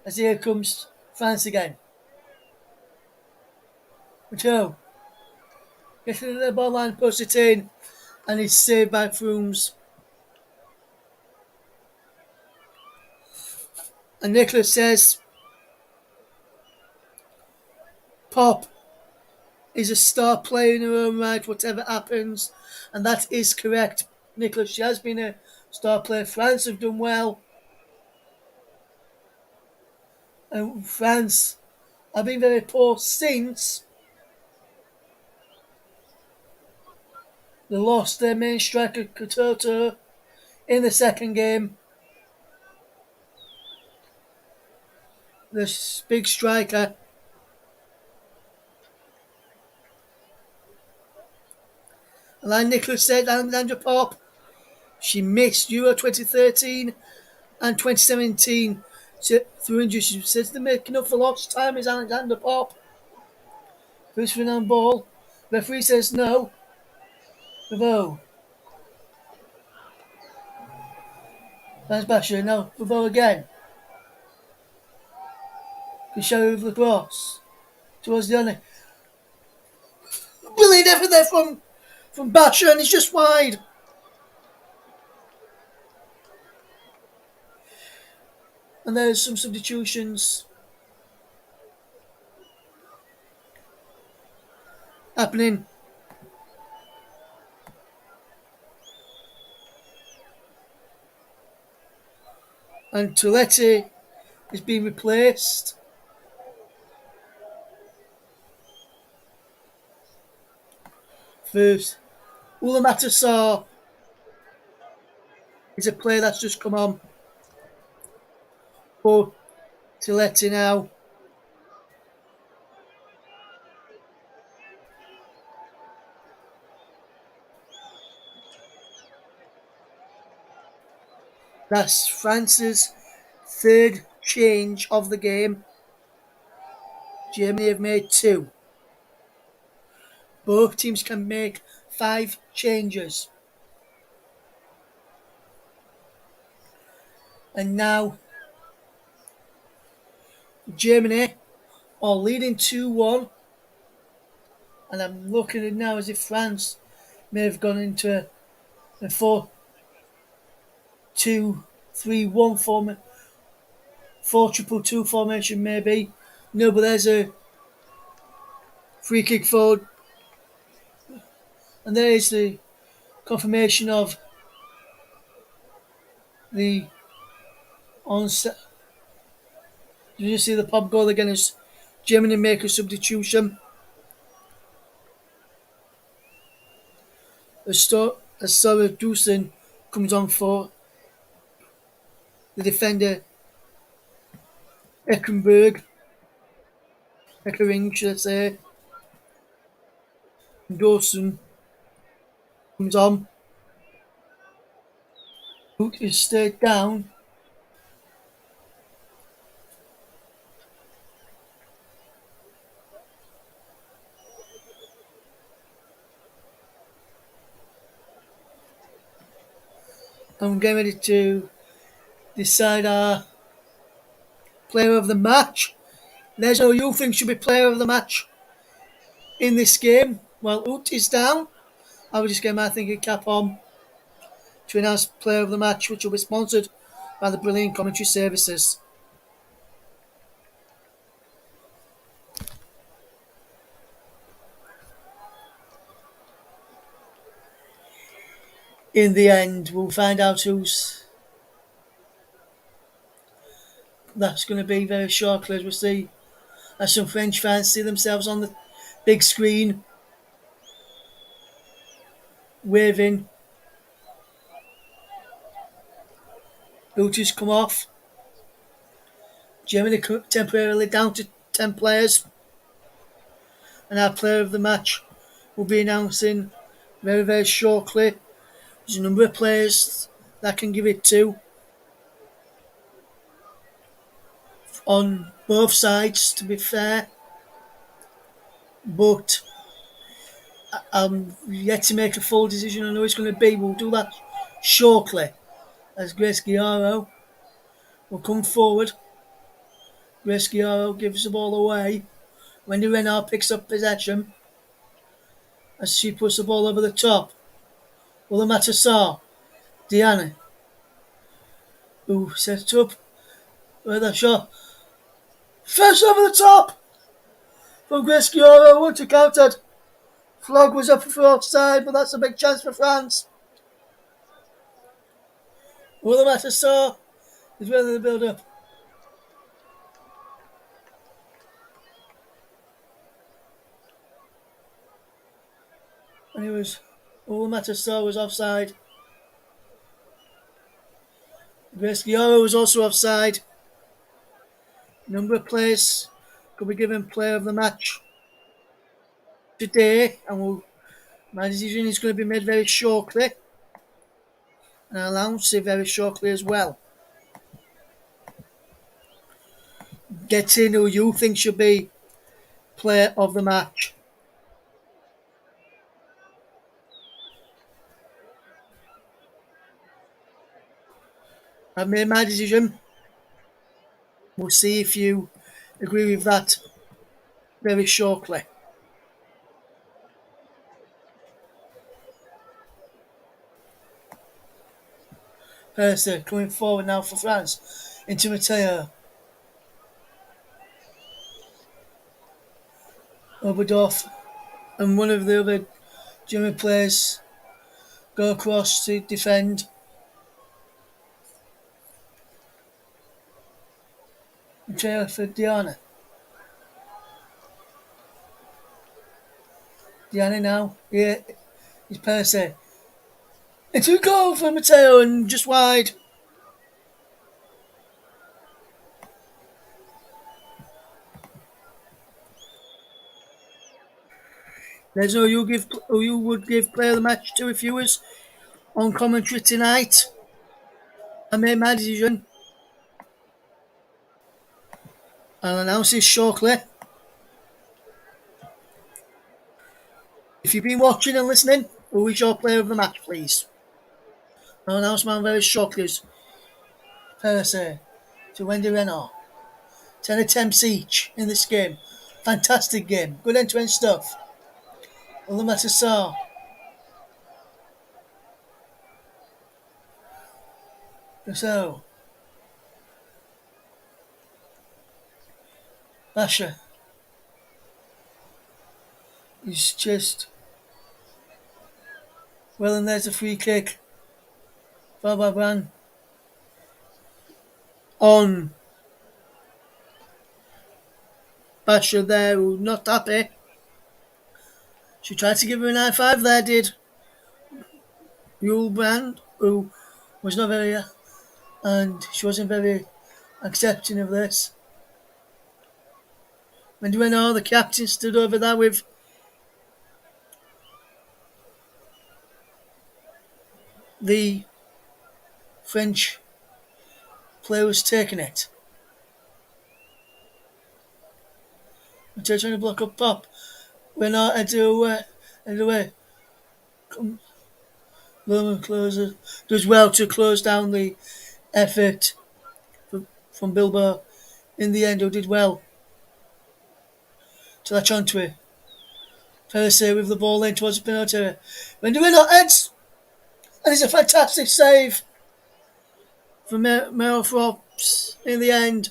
As here comes France again. Mateo gets to the ball line, puts it in, and it's saved by Frooms. And Nicholas says, Pop is a star player in her own right, whatever happens. And that is correct, Nicholas. She has been a star player. France have done well. And France have been very poor since they lost their main striker, Katoto, in the second game. The big striker. And like Nicholas said, Alexandra Pop, she missed Euro 2013 and 2017 through injury. She says they're making up for lost time is Alexander Pop. Bruce Fernand ball. Referee says no. Bravo. That's Basher. No. Bravo again. The shadow of the cross. Towards the honor. Brilliant effort there from Basher, and it's just wide. And there's some substitutions happening. and Touletti is being replaced. First, Ulamatasa is a player that's just come on. But Touletti now. That's France's third change of the game. Germany have made 2. Both teams can make 5 changes. And now Germany are leading 2-1. And I'm looking at it now as if France may have gone into a 4-2-3-1 formation, 4-2-2 formation maybe. No, but there's a free kick forward. And there's the confirmation of the onset. Did you see the pop goal again as Germany make a substitution? As Sarah Dusen comes on for the defender Eckering, should I say. Dawson comes on. Boot is stayed down. I'm getting ready to decide our player of the match. There's who you think should be player of the match in this game. Well, Ut is down. I will just get my thinking cap on to announce player of the match, which will be sponsored by the brilliant commentary services. In the end, we'll find out who's that's going to be very shortly, as we'll see as some French fans see themselves on the big screen waving. Booties come off. Germany temporarily down to 10 players. And our player of the match will be announcing very, very shortly. There's a number of players that can give it to on both sides, to be fair. But I'm yet to make a full decision on who it's going to be. We'll do that shortly as Grace Giaro will come forward. Grace Giaro gives the ball away. Wendy Renard picks up possession as she puts the ball over the top. Ulamatasa, Diana, who sets up with a shot. Fresh over the top from Grace Giaro, once countered. Flag was up for offside, but that's a big chance for France. Ulamatasa is ready to build up. And it was Ulamatasa was offside. Grace Giaro was also offside. Number of players could be given player of the match today, and my decision is going to be made very shortly, and I'll announce it very shortly as well. Get in who you think should be player of the match. I've made my decision. We'll see if you agree with that very shortly. Percy coming forward now for France into Matteo. Oberdorf and one of the other German players go across to defend. Trailer for Diana. Diana now. Yeah, it's Percy. It's a goal for Mateo and just wide. There's no who you would give player of the match to if you was on commentary tonight. I made my decision. I'll announce this shortly. If you've been watching and listening, who is your player of the match, please? I'll announce mine very shortly as Percy to Wendy Renard. 10 attempts each in this game. Fantastic game. Good end-to-end stuff. All the matter saw. So, Basher is just... Well, and there's a free kick. Barbara on Basher there, who's not happy. She tried to give her a 9-5 there, did Brand, who was not very... and she wasn't very accepting of this. When you know the captain stood over there with the French player was taking it. They're trying to block up Pop. We're not away. Roman closes does well to close down the effort from Bilbao. In the end, who did well to latch onto it. Percy with the ball in towards the penalty area. When do we not heads? And it's a fantastic save from Meryl Frops in the end.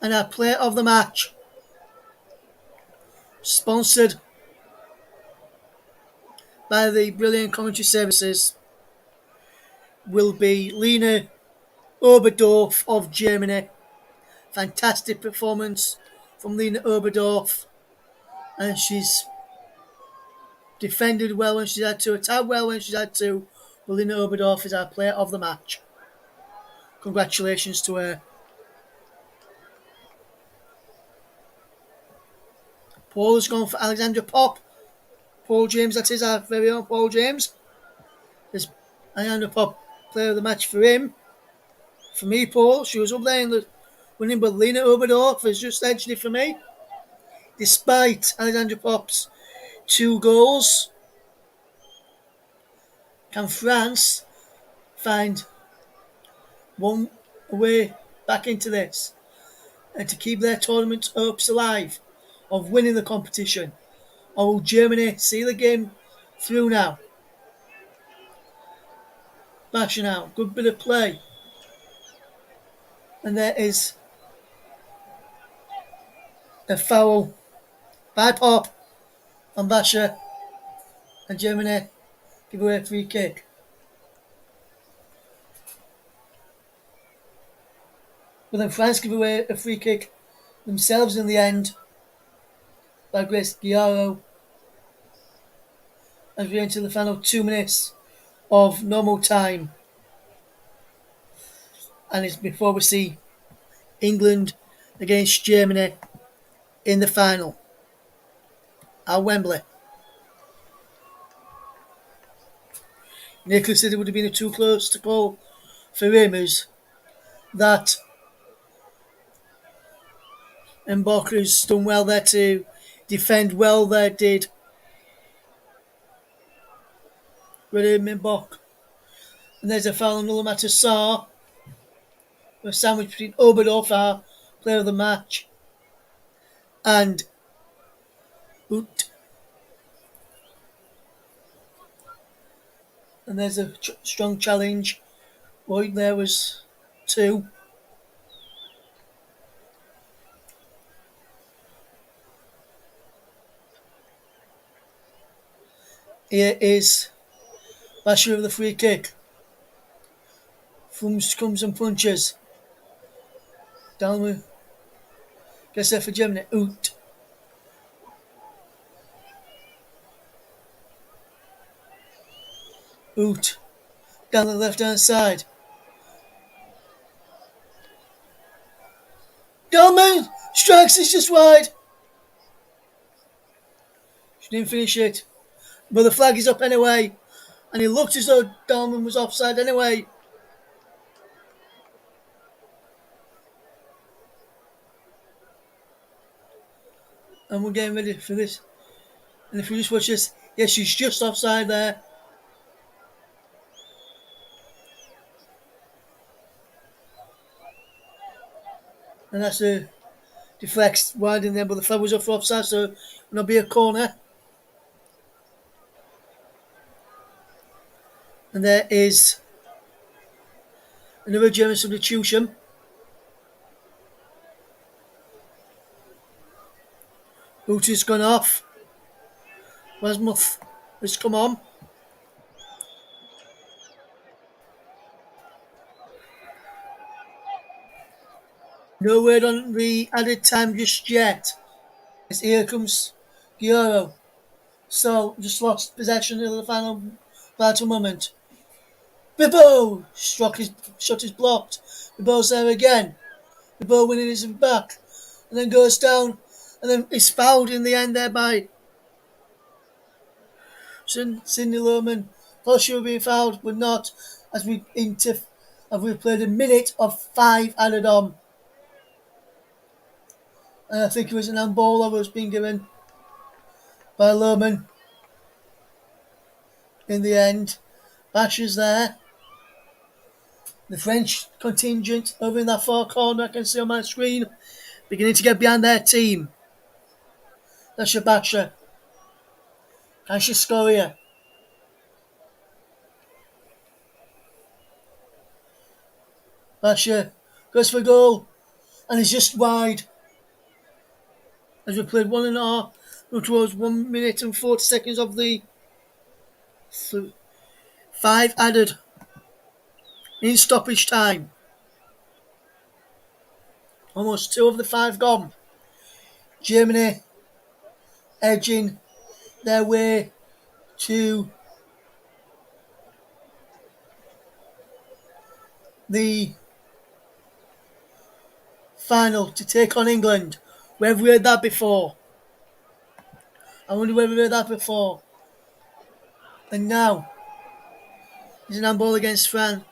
And our player of the match, sponsored by the brilliant commentary services, will be Lena Oberdorf of Germany. Fantastic performance from Lena Oberdorf, and she's defended well when she's had to, attacked well when she's had to. But Lena Oberdorf is our player of the match. Congratulations to her. Paul has gone for Alexandra Pop. Paul James, that is our very own Paul James. There's Alexandra Pop, player of the match for him. For me, Paul, she was up there in the winning, but Lena Oberdorf has just edged it for me. Despite Alexandra Pop's 2 goals, can France find one way back into this and to keep their tournament hopes alive of winning the competition? Or will Germany see the game through now? Bashing out, good bit of play. And there is a foul by Pop on Basher, and Germany give away a free kick. But then France give away a free kick themselves in the end by Grace Giaro as we enter the final 2 minutes of normal time. And it's before we see England against Germany in the final at Wembley. Nicholas said it would have been too close to call for him, as that Mbok's done well there to defend well there, did William Mbok. And there's a foul on Nulamata Sarr. A sandwich between Oberdorf, our player of the match, and Ut. And there's a strong challenge. Right, there was 2. Here is Basher of the free kick. From comes and punches. Dalman gets there for Germany. Oot. Oot. Down the left hand side. Dalman strikes, it's just wide. She didn't finish it. But the flag is up anyway. And it looked as though Dalman was offside anyway. And we're getting ready for this. And if you just watch this, yes, she's just offside there. And that's a deflects wide in there, but the flag was up for offside, so it'll not be a corner. And there is another German substitution. Booty's gone off. Wasmuth has come on. No word on the added time just yet. Here comes Guerrero. So just lost possession in the final vital moment. Bibbo! Shot is blocked. Bibbo's there again. Bibbo winning his back. And then goes down. And then is fouled in the end there by Cindy Lohman. Thought she would be fouled, but not, as we played a minute of 5 added on. And I think it was an handball that was being given by Lohman. In the end, Basher's there. The French contingent over in that far corner, I can see on my screen, beginning to get behind their team. That's your Basher. And your Scoria. Basher goes for goal. And it's just wide. As we played 1.5, towards 1 minute and 40 seconds of the 5 added in stoppage time. Almost 2 of the 5 gone. Germany edging their way to the final to take on England. Where have we heard that before? I wonder where we've heard that before. And now, there's an handball against France.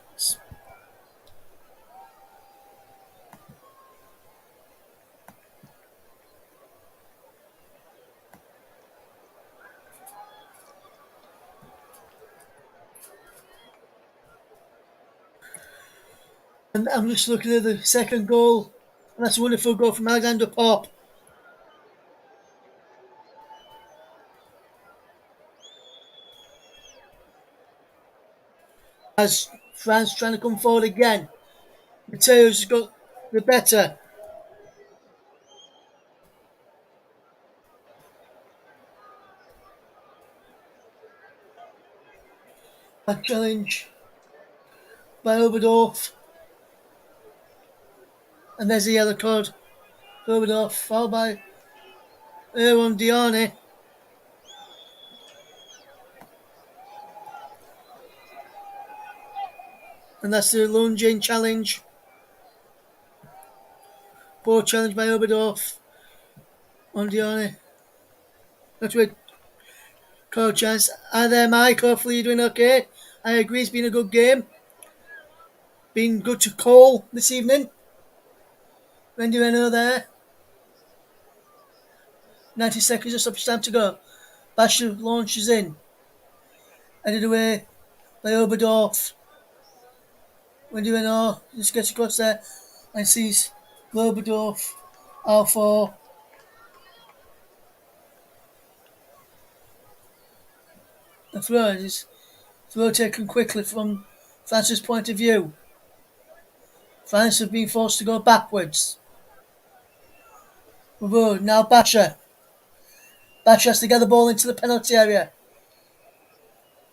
And I'm just looking at the second goal. And that's a wonderful goal from Alexander Popp. As France trying to come forward again. Mateo's got the better. A challenge by Oberdorf. And there's the yellow card. Oberdorf, fouled by Aaron Diani. And that's the lunging challenge. Poor challenge by Oberdorf on Diani. That's with call chance. Hi there, Mike. Hopefully you're doing okay. I agree, it's been a good game. Been good to call this evening. Randy Renault there. 90 seconds of stoppage time to go. Basher launches in. Headed away by Oberdorf. Randy Renault just gets across there and sees Oberdorf R4. The throw taken quickly from France's point of view. France have been forced to go backwards. Now Basher. Basher has to get the ball into the penalty area.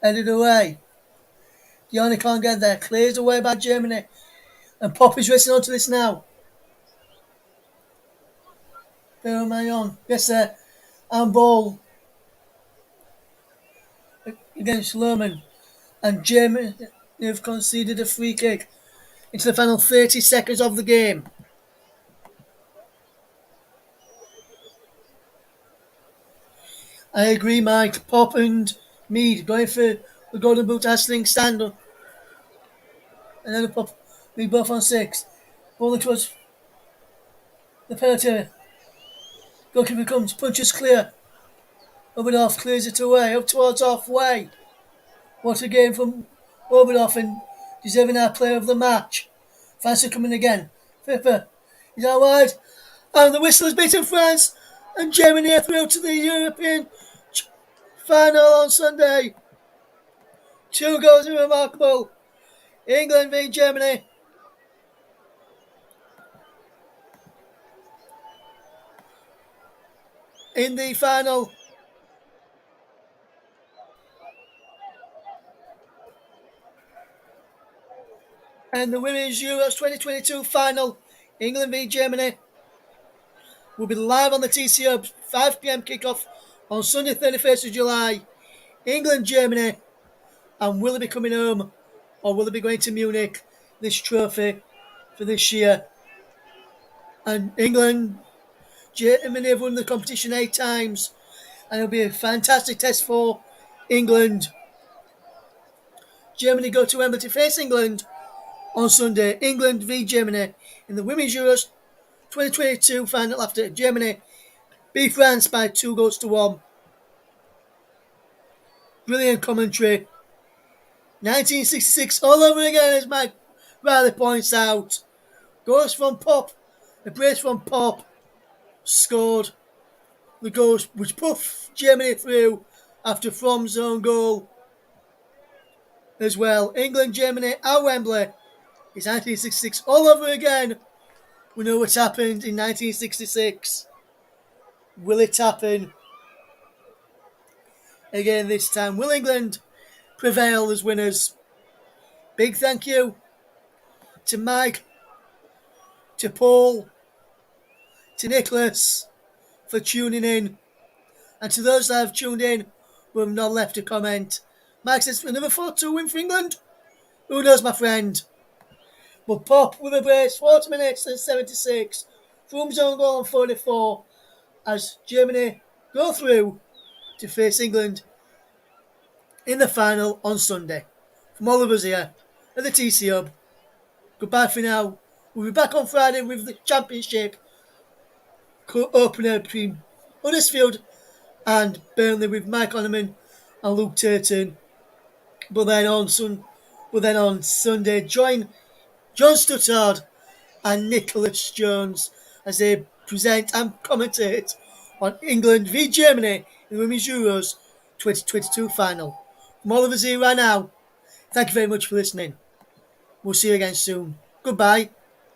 Headed away. Diani can't get there. Clears away by Germany. And Popp is racing onto this now. Who am I on? Yes, sir. Handball against Lerman. And Germany have conceded a free kick into the final 30 seconds of the game. I agree, Mike. Pop and Mead going for the golden boot Asling stand up. And then Pop, Mead both on 6. Ball towards the penalty. Goalkeeper comes, punches clear. Oberdorf clears it away, up towards halfway. What a game from Oberdorf and deserving our player of the match. France are coming again. Pippa is out wide. And the whistle has beaten France. And Germany are through to the European final on Sunday. 2 goals are remarkable. England v Germany. In the final. And the Women's Euros 2022 final, England v Germany, will be live on the TCO 5 p.m. kickoff on Sunday 31st of July. England, Germany, and will it be coming home or will it be going to Munich, this trophy for this year? And England, Germany have won the competition 8 times and it'll be a fantastic test for England. Germany go to Wembley to face England on Sunday. England v Germany in the Women's Euros 2022 final after Germany beat France by 2 goals to 1. Brilliant commentary. 1966 all over again, as Mike Riley points out. Goals from Pop, a brace from Pop, scored the goals which puffed Germany through after From's own goal as well. England, Germany at Wembley. It's 1966 all over again. We know what happened in 1966. Will it happen again this time? Will England prevail as winners? Big thank you to Mike, to Paul, to Nicholas for tuning in, and to those that have tuned in who have not left a comment. Mike says another 4-2 win for England. Who knows, my friend? But Pop with a brace, 40 minutes and 76. From's own goal on 44 as Germany go through to face England in the final on Sunday. From all of us here at the TC Hub, goodbye for now. We'll be back on Friday with the Championship opener between Huddersfield and Burnley with Mike Onneman and Luke Turton. But then on Sunday, join John Stuttard and Nicholas Jones as they present and commentate on England v Germany in the Women's Euros 2022 final. From all of us here right now, thank you very much for listening. We'll see you again soon. Goodbye.